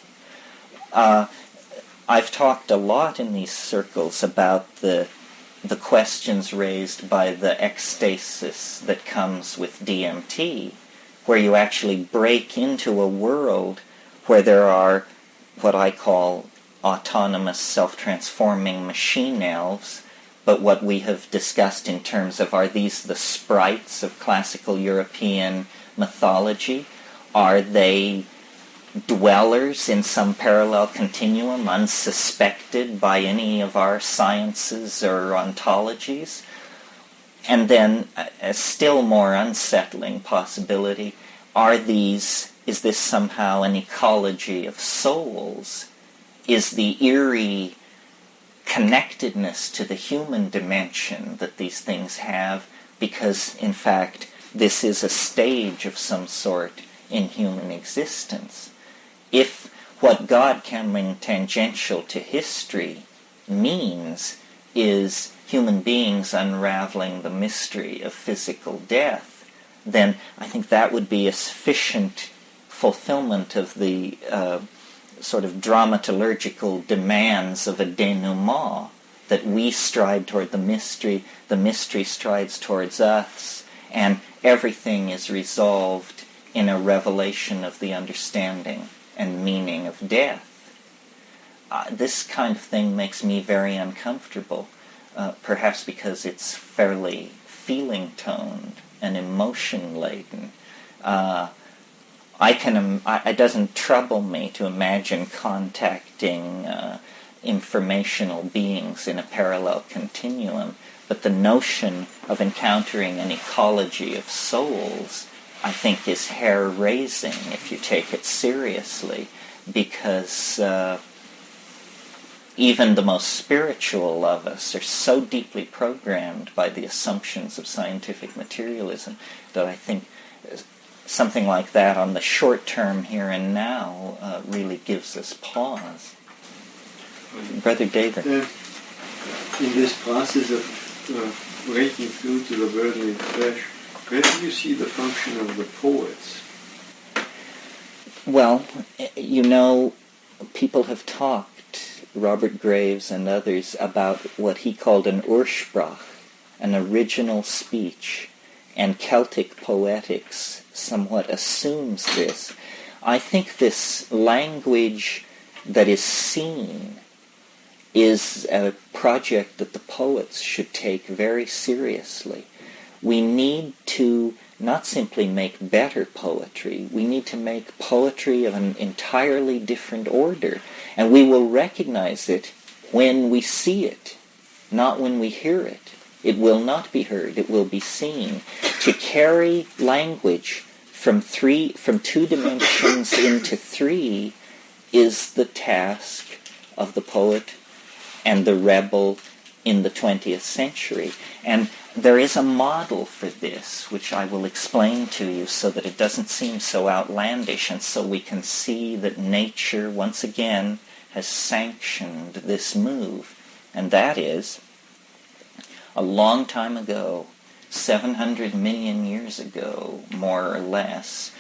A: I've talked a lot in these circles about the questions raised by the ecstasis that comes with DMT, where you actually break into a world where there are what I call autonomous self-transforming machine elves, but what we have discussed in terms of, are these the sprites of classical European mythology? Are they dwellers in some parallel continuum, unsuspected by any of our sciences or ontologies? And then a still more unsettling possibility, is this somehow an ecology of souls? Is the eerie connectedness to the human dimension that these things have, because in fact this is a stage of some sort in human existence? If what God coming tangential to history means is human beings unraveling the mystery of physical death, then I think that would be a sufficient fulfillment of the sort of dramaturgical demands of a denouement, that we stride toward the mystery strides towards us, and everything is resolved in a revelation of the understanding and meaning of death. This kind of thing makes me very uncomfortable, perhaps because it's fairly feeling-toned and emotion-laden. It doesn't trouble me to imagine contacting informational beings in a parallel continuum, but the notion of encountering an ecology of souls, I think, is hair-raising if you take it seriously, because even the most spiritual of us are so deeply programmed by the assumptions of scientific materialism that I think something like that on the short term here and now really gives us pause. Brother David.
E: In this process of breaking through to the worldly flesh, where do you see the function of the poets?
A: Well, you know, people have talked, Robert Graves and others, about what he called an Ursprach, an original speech, and Celtic poetics somewhat assumes this. I think this language that is seen is a project that the poets should take very seriously. We need to not simply make better poetry, we need to make poetry of an entirely different order, and we will recognize it when we see it, not when we hear it. It will not be heard, it will be seen. To carry language from 2 dimensions into 3 is the task of the poet and the rebel in the 20th century. And there is a model for this, which I will explain to you so that it doesn't seem so outlandish and so we can see that nature, once again, has sanctioned this move. And that is, a long time ago, 700 million years ago, more or less,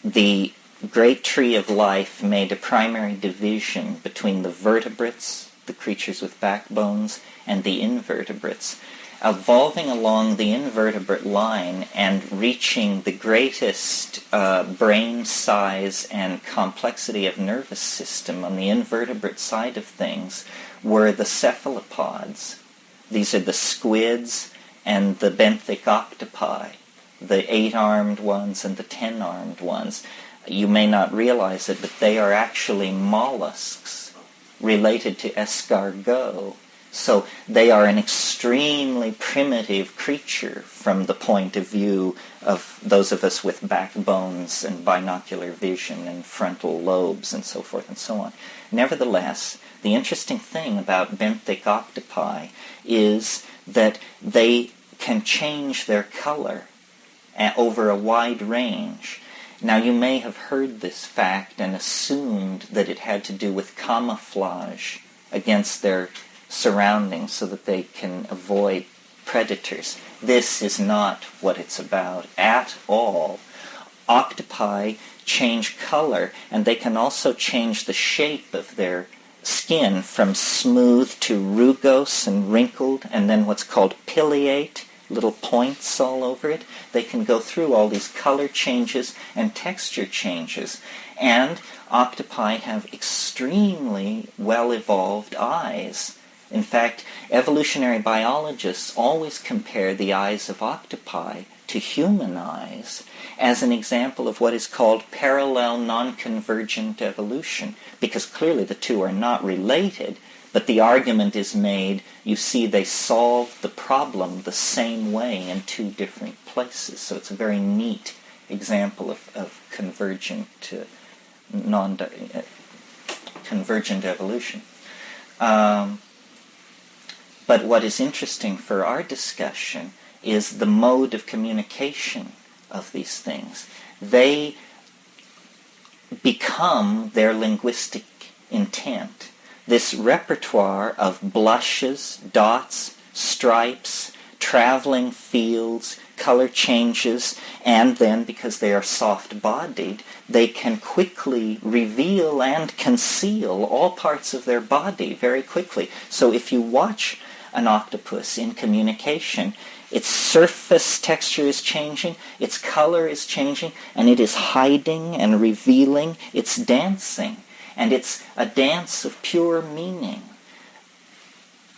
A: the great tree of life made a primary division between the vertebrates, the creatures with backbones, and the invertebrates. Evolving along the invertebrate line and reaching the greatest brain size and complexity of nervous system on the invertebrate side of things were the cephalopods. These are the squids and the benthic octopi, the 8-armed ones and the 10-armed ones. You may not realize it, but they are actually mollusks related to escargot. So they are an extremely primitive creature from the point of view of those of us with backbones and binocular vision and frontal lobes and so forth and so on. Nevertheless, the interesting thing about benthic octopi is that they can change their color over a wide range. Now, you may have heard this fact and assumed that it had to do with camouflage against their surroundings so that they can avoid predators. This is not what it's about at all. Octopi change color, and they can also change the shape of their skin from smooth to rugose and wrinkled, and then what's called pileate, little points all over it. They can go through all these color changes and texture changes. And octopi have extremely well-evolved eyes. In fact, evolutionary biologists always compare the eyes of octopi to human eyes as an example of what is called parallel non-convergent evolution, because clearly the two are not related, but the argument is made, you see, they solve the problem the same way in 2 different places. So it's a very neat example of convergent convergent evolution. But what is interesting for our discussion is the mode of communication of these things. They become their linguistic intent. This repertoire of blushes, dots, stripes, traveling fields, color changes, and then, because they are soft-bodied, they can quickly reveal and conceal all parts of their body very quickly. So if you watch an octopus in communication, its surface texture is changing, its color is changing, and it is hiding and revealing, it's dancing. And it's a dance of pure meaning,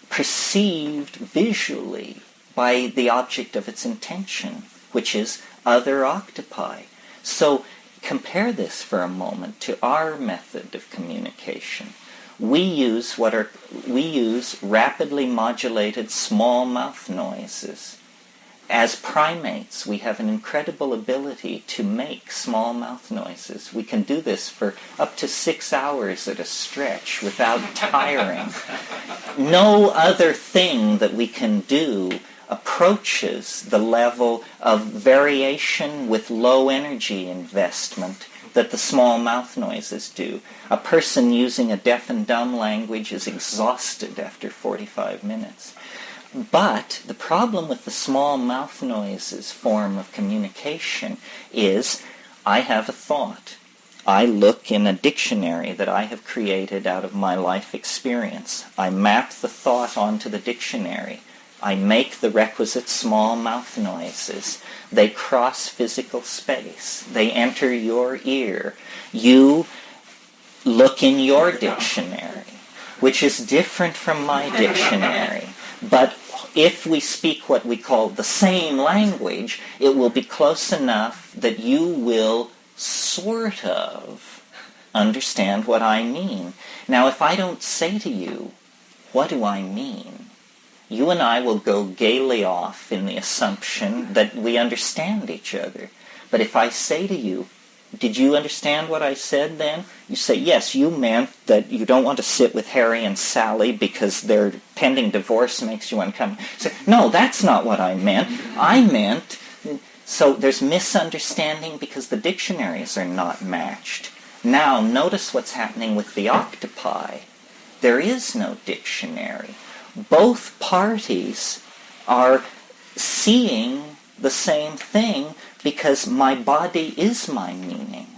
A: perceived visually by the object of its intention, which is other octopi. So compare this for a moment to our method of communication. We use rapidly modulated small mouth noises. As primates, we have an incredible ability to make small mouth noises. We can do this for up to 6 hours at a stretch without tiring. No other thing that we can do approaches the level of variation with low energy investment that the small mouth noises do. A person using a deaf and dumb language is exhausted after 45 minutes. But the problem with the small mouth noises form of communication is, I have a thought, I look in a dictionary that I have created out of my life experience. I map the thought onto the dictionary. I make the requisite small mouth noises. They cross physical space. They enter your ear. You look in your dictionary, which is different from my dictionary. But if we speak what we call the same language, it will be close enough that you will sort of understand what I mean. Now, if I don't say to you, what do I mean? You and I will go gaily off in the assumption that we understand each other. But if I say to you, did you understand what I said then? You say, yes, you meant that you don't want to sit with Harry and Sally because their pending divorce makes you uncomfortable. Say, no, that's not what I meant. I meant... So there's misunderstanding because the dictionaries are not matched. Now, notice what's happening with the octopi. There is no dictionary. Both parties are seeing the same thing because my body is my meaning.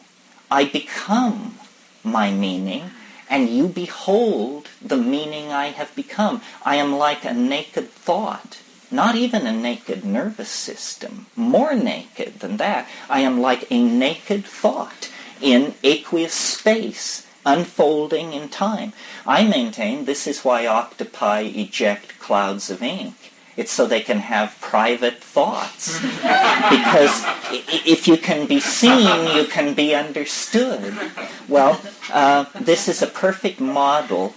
A: I become my meaning, and you behold the meaning I have become. I am like a naked thought. Not even a naked nervous system, more naked than that. I am like a naked thought in aqueous space, unfolding in time. I maintain this is why octopi eject clouds of ink. It's so they can have private thoughts. Because if you can be seen, you can be understood. Well, this is a perfect model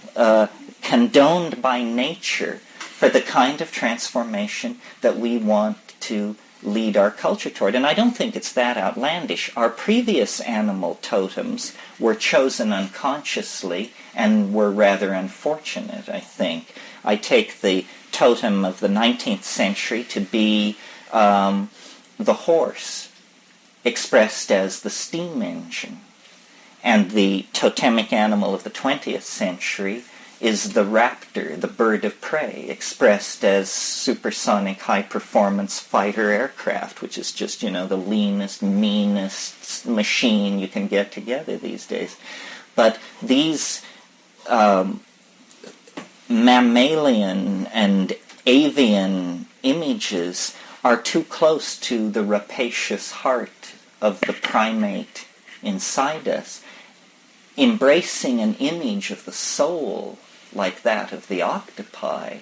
A: condoned by nature for the kind of transformation that we want to lead our culture toward. And I don't think it's that outlandish. Our previous animal totems were chosen unconsciously and were rather unfortunate, I think. I take the totem of the 19th century to be the horse, expressed as the steam engine. And the totemic animal of the 20th century is the raptor, the bird of prey, expressed as supersonic high-performance fighter aircraft, which is just, the leanest, meanest machine you can get together these days. But these mammalian and avian images are too close to the rapacious heart of the primate inside us. Embracing an image of the soul like that of the octopi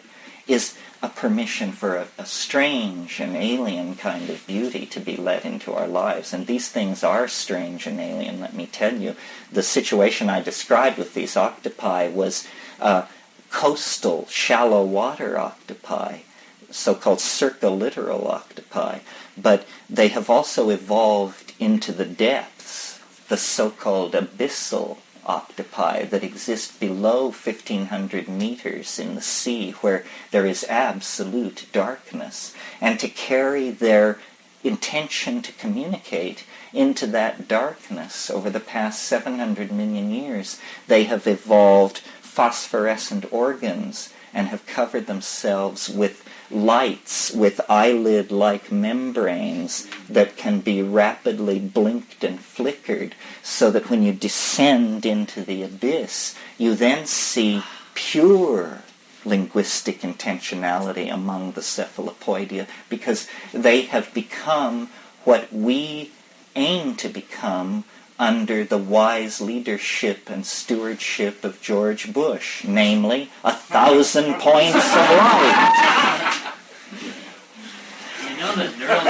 A: is a permission for a strange and alien kind of beauty to be let into our lives. And these things are strange and alien, let me tell you. The situation I described with these octopi was coastal, shallow water octopi, so-called circulittoral octopi. But they have also evolved into the depths, the so-called abyssal octopi that exist below 1,500 meters in the sea where there is absolute darkness, and to carry their intention to communicate into that darkness over the past 700 million years, they have evolved phosphorescent organs and have covered themselves with lights, with eyelid-like membranes that can be rapidly blinked and flickered, so that when you descend into the abyss, you then see pure linguistic intentionality among the cephalopodia, because they have become what we aim to become under the wise leadership and stewardship of George Bush, namely 1,000 points of light.
C: You know the neural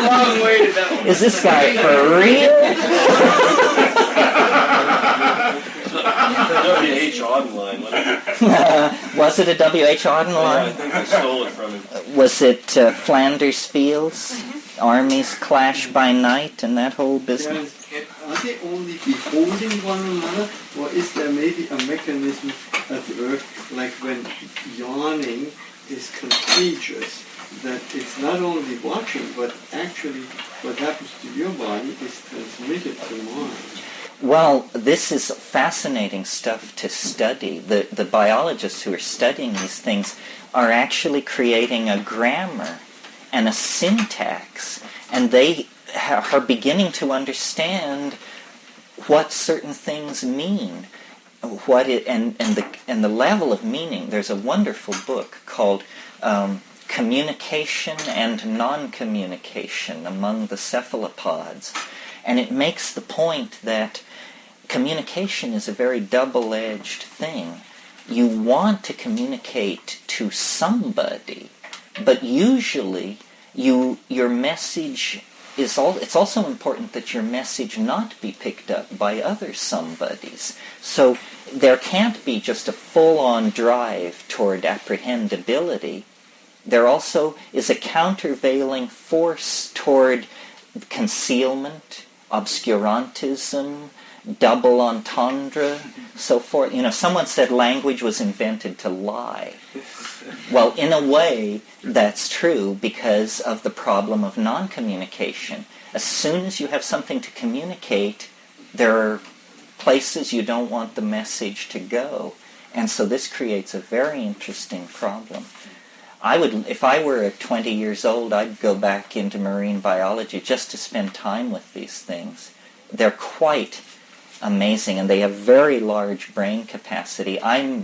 B: Long way to that.
A: Is this guy for real?
F: WH Auden line.
A: Was it a WH Auden
F: I
A: line?
F: think I stole it from him.
A: Was it Flanders Fields? Armies clash by night and that whole business?
E: Are they only beholding one another, or is there maybe a mechanism at work, like when yawning is contagious, that it's not only watching, but actually what happens to your body is transmitted to mine?
A: Well, this is fascinating stuff to study. The biologists who are studying these things are actually creating a grammar and a syntax, and they her beginning to understand what certain things mean, and the level of meaning. There's a wonderful book called Communication and Non-Communication Among the Cephalopods, and it makes the point that communication is a very double-edged thing. You want to communicate to somebody, but usually your message is it's also important that your message not be picked up by other somebodies. So there can't be just a full-on drive toward apprehendability. There also is a countervailing force toward concealment, obscurantism, double entendre, so forth. Someone said language was invented to lie. Well, in a way, that's true because of the problem of non-communication. As soon as you have something to communicate, there are places you don't want the message to go. And so this creates a very interesting problem. If I were 20 years old, I'd go back into marine biology just to spend time with these things. They're quite amazing, and they have very large brain capacity. I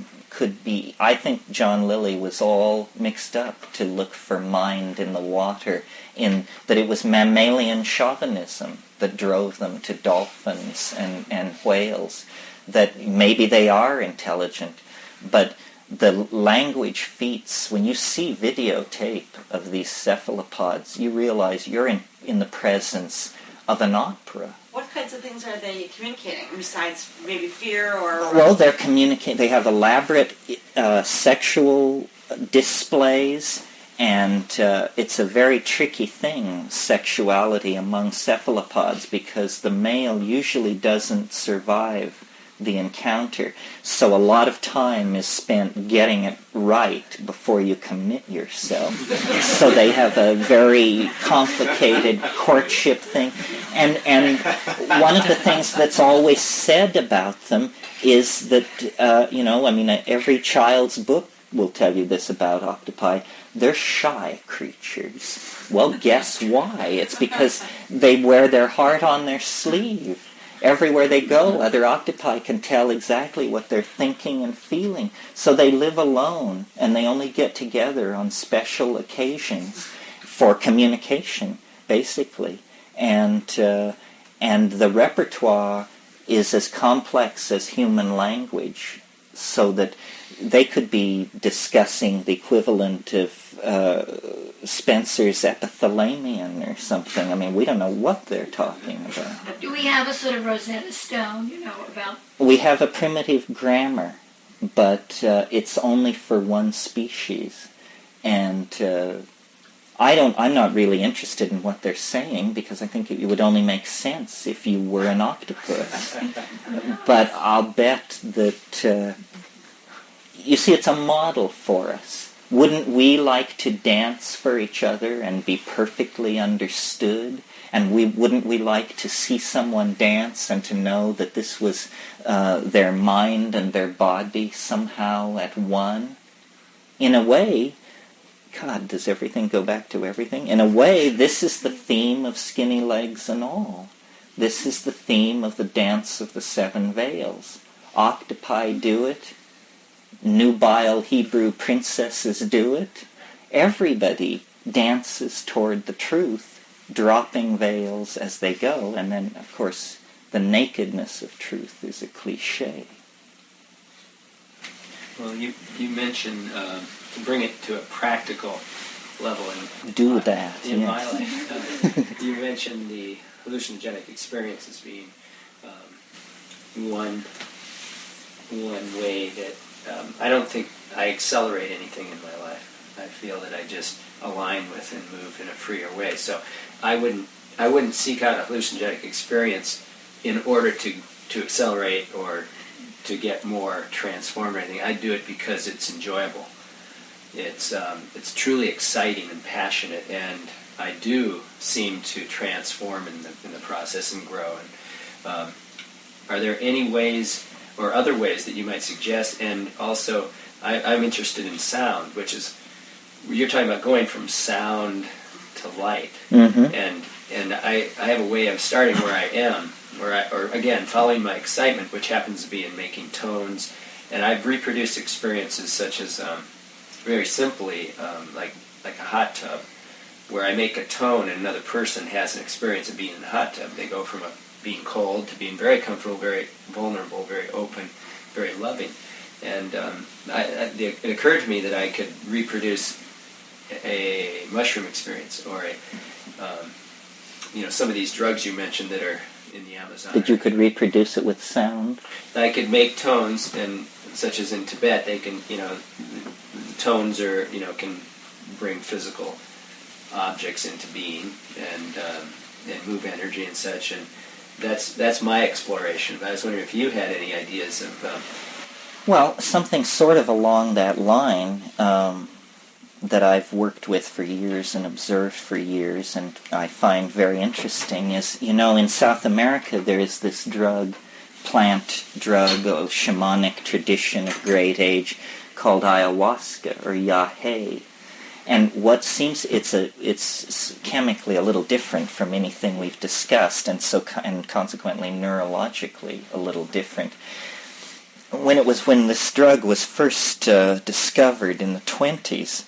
A: think John Lilly was all mixed up to look for mind in the water, in that it was mammalian chauvinism that drove them to dolphins and whales, that maybe they are intelligent, but the language feats, when you see videotape of these cephalopods, you realize you're in the presence of an opera.
G: What kinds of things are they communicating besides maybe fear or?
A: Well, they're communicating. They have elaborate sexual displays, and it's a very tricky thing, sexuality among cephalopods, because the male usually doesn't survive the encounter. So a lot of time is spent getting it right before you commit yourself. So they have a very complicated courtship thing. And one of the things that's always said about them is that, every child's book will tell you this about octopi. They're shy creatures. Well, guess why? It's because they wear their heart on their sleeve. Everywhere they go, other octopi can tell exactly what they're thinking and feeling. So they live alone, and they only get together on special occasions for communication, basically. And the repertoire is as complex as human language, so that they could be discussing the equivalent of Spencer's epithalamion or something. I mean, we don't know what they're talking about.
D: Do we have a sort of Rosetta Stone, about?
A: We have a primitive grammar, but it's only for one species. And I'm not really interested in what they're saying, because I think it would only make sense if you were an octopus. But I'll bet that, you see, it's a model for us. Wouldn't we like to dance for each other and be perfectly understood? And wouldn't we like to see someone dance and to know that this was their mind and their body somehow at one? In a way, God, does everything go back to everything? In a way, this is the theme of Skinny Legs and All. This is the theme of the Dance of the Seven Veils. Octopi do it. Nubile Hebrew princesses do it. Everybody dances toward the truth, dropping veils as they go, and then, of course, the nakedness of truth is a cliche.
H: Well, you mentioned to bring it to a practical level.
A: Do that,
H: in
A: yes.
H: my life. You mentioned the hallucinogenic experience as being one way that I don't think I accelerate anything in my life. I feel that I just align with and move in a freer way. So I wouldn't seek out a hallucinogenic experience in order to accelerate or to get more transformed or anything. I do it because it's enjoyable. It's truly exciting and passionate, and I do seem to transform in the process and grow. And are there any ways or other ways that you might suggest? And also, I'm interested in sound, which is, you're talking about going from sound to light.
A: Mm-hmm.
H: And and I have a way of starting where I am, or again, following my excitement, which happens to be in making tones. And I've reproduced experiences such as, very simply, like a hot tub, where I make a tone and another person has an experience of being in the hot tub. They go from being cold to being very comfortable, very vulnerable, very open, very loving. And it occurred to me that I could reproduce a mushroom experience, or some of these drugs you mentioned that are in the Amazon.
A: That you could reproduce it with sound?
H: I could make tones, and such as in Tibet, they can, tones are, can bring physical objects into being and move energy and such, and that's my exploration. But I was wondering if you had any ideas of.
A: Well, something sort of along that line that I've worked with for years and observed for years, and I find very interesting is, in South America there is this plant drug, a shamanic tradition of great age called ayahuasca or yahe. And what seems it's chemically a little different from anything we've discussed, and consequently neurologically a little different. When this drug was first discovered in the 1920s,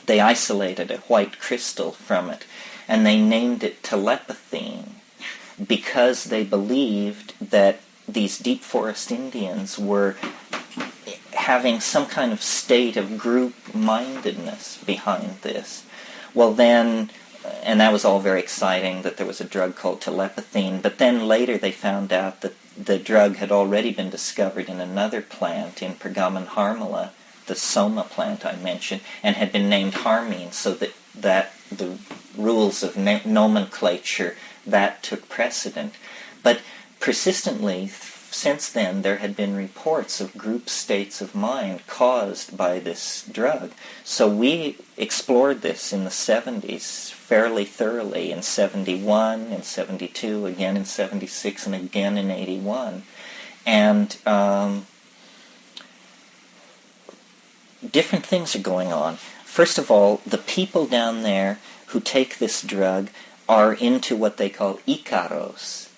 A: they isolated a white crystal from it, and they named it telepathine, because they believed that these deep forest Indians were having some kind of state of group-mindedness behind this. Well then, and that was all very exciting, that there was a drug called telepathine, but then later they found out that the drug had already been discovered in another plant in Pergamon harmala, the soma plant I mentioned, and had been named harmine, so that the rules of nomenclature, that took precedent. But persistently, since then, there had been reports of group states of mind caused by this drug. So we explored this in the 70s fairly thoroughly, in 71, in 72, again in 76, and again in 81. And different things are going on. First of all, the people down there who take this drug are into what they call icaros.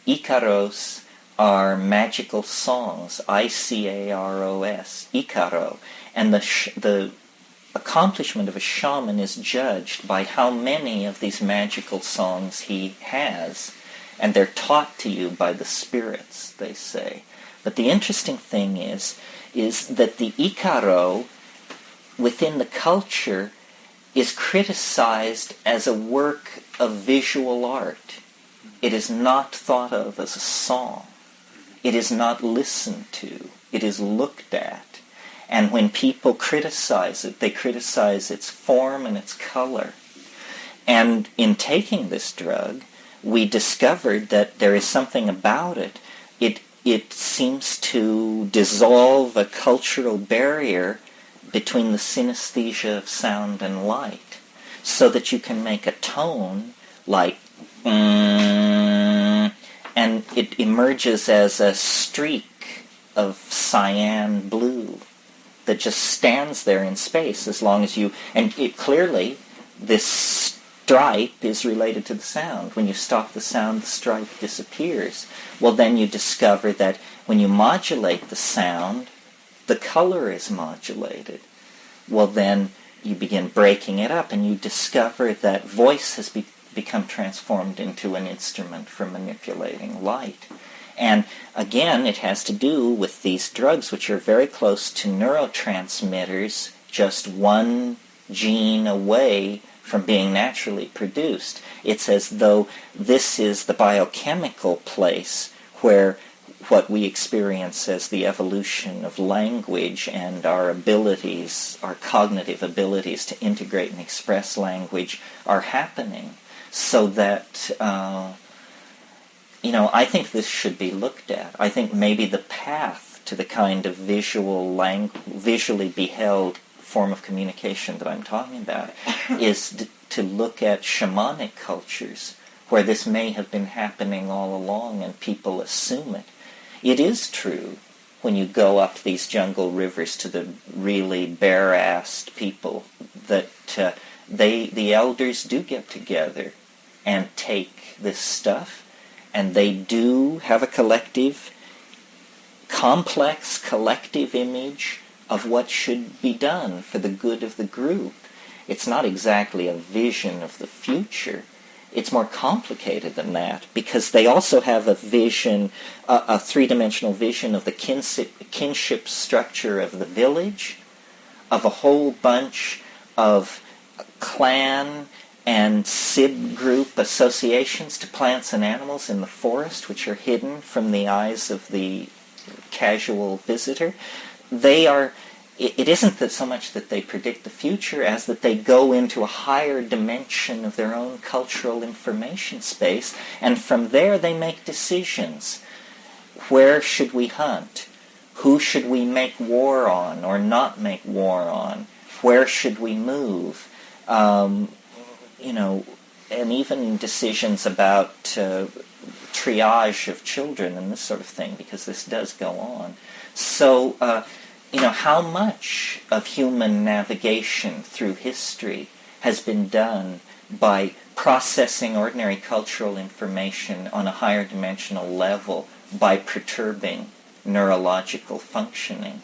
A: Icaros are magical songs, I-C-A-R-O-S, Icaro. And the accomplishment of a shaman is judged by how many of these magical songs he has. And they're taught to you by the spirits, they say. But the interesting thing is that the Icaro within the culture is criticized as a work of visual art. It is not thought of as a song. It is not listened to. It is looked at. And when people criticize it, they criticize its form and its color. And in taking this drug, we discovered that there is something about it. It seems to dissolve a cultural barrier between the synesthesia of sound and light, so that you can make a tone like and it emerges as a streak of cyan blue that just stands there in space as long as you, and it clearly, this stripe is related to the sound. When you stop the sound, the stripe disappears. Well, then you discover that when you modulate the sound, the color is modulated. Well, then you begin breaking it up, and you discover that voice has become transformed into an instrument for manipulating light. And again, it has to do with these drugs, which are very close to neurotransmitters, just one gene away from being naturally produced. It's as though this is the biochemical place where what we experience as the evolution of language and our abilities, our cognitive abilities to integrate and express language are happening. So that, I think this should be looked at. I think maybe the path to the kind of visually beheld form of communication that I'm talking about is to look at shamanic cultures where this may have been happening all along and people assume it. It is true when you go up these jungle rivers to the really bare-assed people that the elders do get together and take this stuff, and they do have a complex collective image of what should be done for the good of the group. It's not exactly a vision of the future. It's more complicated than that, because they also have a vision, a three-dimensional vision of the kinship structure of the village, of a whole bunch of clan and SIB group associations to plants and animals in the forest, which are hidden from the eyes of the casual visitor. It isn't that so much that they predict the future as that they go into a higher dimension of their own cultural information space, and from there they make decisions. Where should we hunt? Who should we make war on or not make war on? Where should we move? And even decisions about triage of children and this sort of thing, because this does go on. So, how much of human navigation through history has been done by processing ordinary cultural information on a higher dimensional level by perturbing neurological functioning?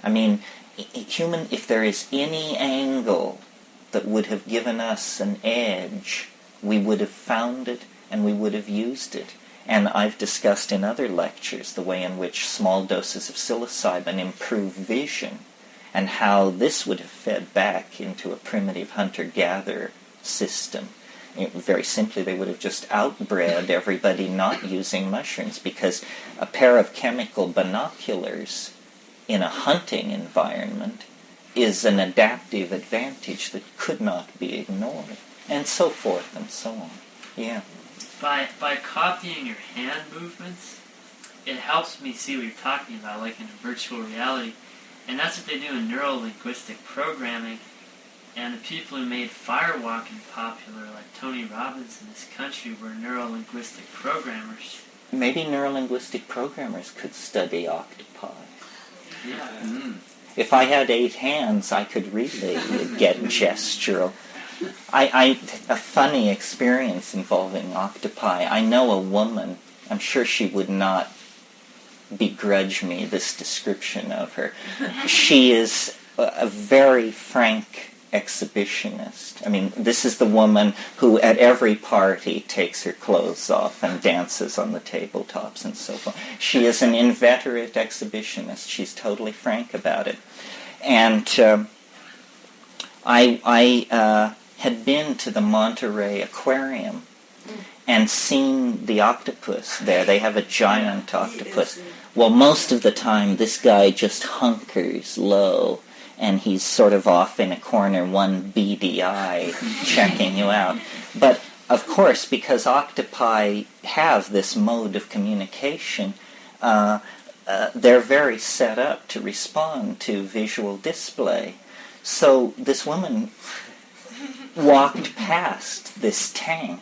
A: I mean, if there is any angle that would have given us an edge, we would have found it and we would have used it. And I've discussed in other lectures the way in which small doses of psilocybin improve vision, and how this would have fed back into a primitive hunter-gatherer system. Very simply, they would have just outbred everybody not using mushrooms, because a pair of chemical binoculars in a hunting environment is an adaptive advantage that could not be ignored, and so forth and so on. Yeah.
C: By copying your hand movements, it helps me see what you're talking about, like in virtual reality. And that's what they do in neuro-linguistic programming. And the people who made firewalking popular, like Tony Robbins in this country, were neuro-linguistic programmers.
A: Maybe neuro-linguistic programmers could study octopi.
C: Yeah.
A: If I had 8 hands, I could really get gestural. A funny experience involving octopi. I know a woman, I'm sure she would not begrudge me this description of her. She is a very frank exhibitionist. I mean, this is the woman who at every party takes her clothes off and dances on the tabletops and so forth. She is an inveterate exhibitionist. She's totally frank about it. And I had been to the Monterey Aquarium and seen the octopus there. They have a giant octopus. Well, most of the time this guy just hunkers low, and he's sort of off in a corner, one beady eye, checking you out. But, of course, because octopi have this mode of communication, they're very set up to respond to visual display. So this woman walked past this tank,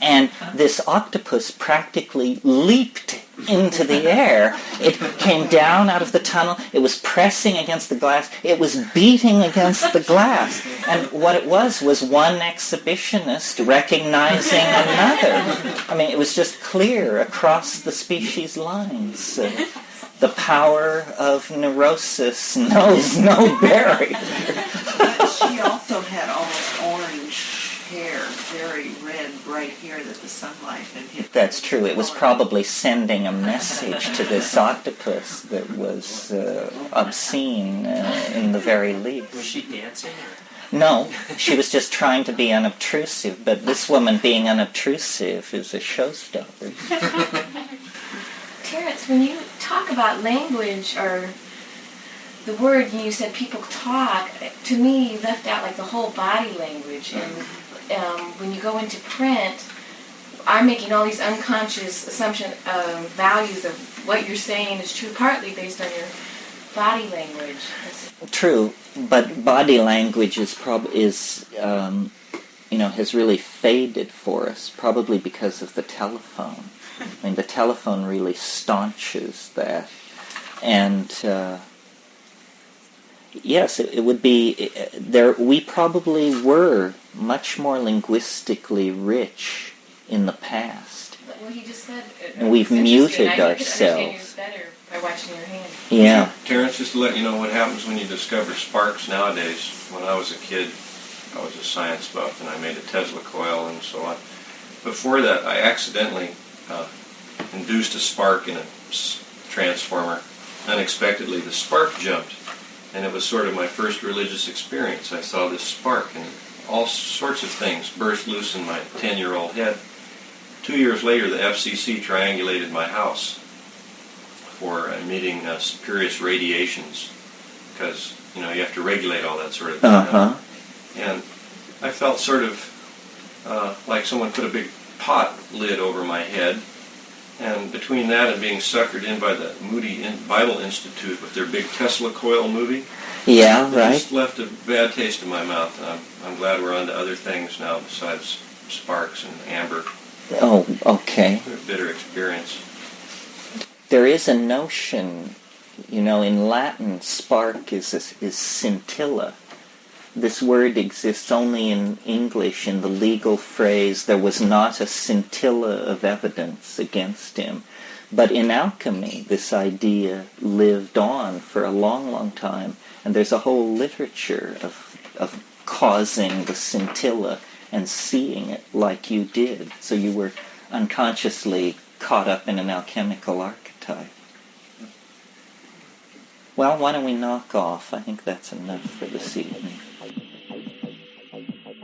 A: and this octopus practically leaped into the air. It came down out of the tunnel. It was pressing against the glass. It was beating against the glass. And what it was one exhibitionist recognizing another. I mean, it was just clear across the species lines. The power of neurosis knows no barrier.
I: But she also had almost orange hair, very red, bright hair that the sunlight had hit.
A: That's true. It was probably sending a message to this octopus that was obscene in the very least.
H: Was she dancing?
A: No, she was just trying to be unobtrusive, but this woman being unobtrusive is a showstopper.
J: Terence, when you talk about language, or the word you said people talk, to me you left out like the whole body language. And when you go into print, I'm making all these unconscious assumption values of what you're saying is true, partly based on your body language.
A: True, but body language has really faded for us, probably because of the telephone. I mean, the telephone really staunches that. And Yes, it would be there. We probably were much more linguistically rich in the past,
J: Well, he just said,
A: and we've
J: it's interesting.
A: muted
J: I could understand you
A: ourselves.
J: better by watching your hand.
A: Yeah.
F: Terence, just to let you know what happens when you discover sparks nowadays. When I was a kid, I was a science buff, and I made a Tesla coil and so on. Before that, I accidentally induced a spark in a transformer. Unexpectedly, the spark jumped, and it was sort of my first religious experience. I saw this spark, and all sorts of things burst loose in my 10-year-old head. 2 years later, the FCC triangulated my house for emitting spurious radiations, because you have to regulate all that sort of thing.
A: Uh-huh.
F: And I felt sort of like someone put a big pot lid over my head. And between that and being suckered in by the Moody Bible Institute with their big Tesla coil movie,
A: Yeah,
F: it
A: right.
F: just left a bad taste in my mouth. And I'm glad we're on to other things now besides sparks and amber.
A: Oh, okay.
F: A bitter experience.
A: There is a notion, in Latin, spark is scintilla. This word exists only in English. In the legal phrase, there was not a scintilla of evidence against him. But in alchemy, this idea lived on for a long, long time, and there's a whole literature of causing the scintilla and seeing it like you did. So you were unconsciously caught up in an alchemical archetype. Well, why don't we knock off? I think that's enough for this evening.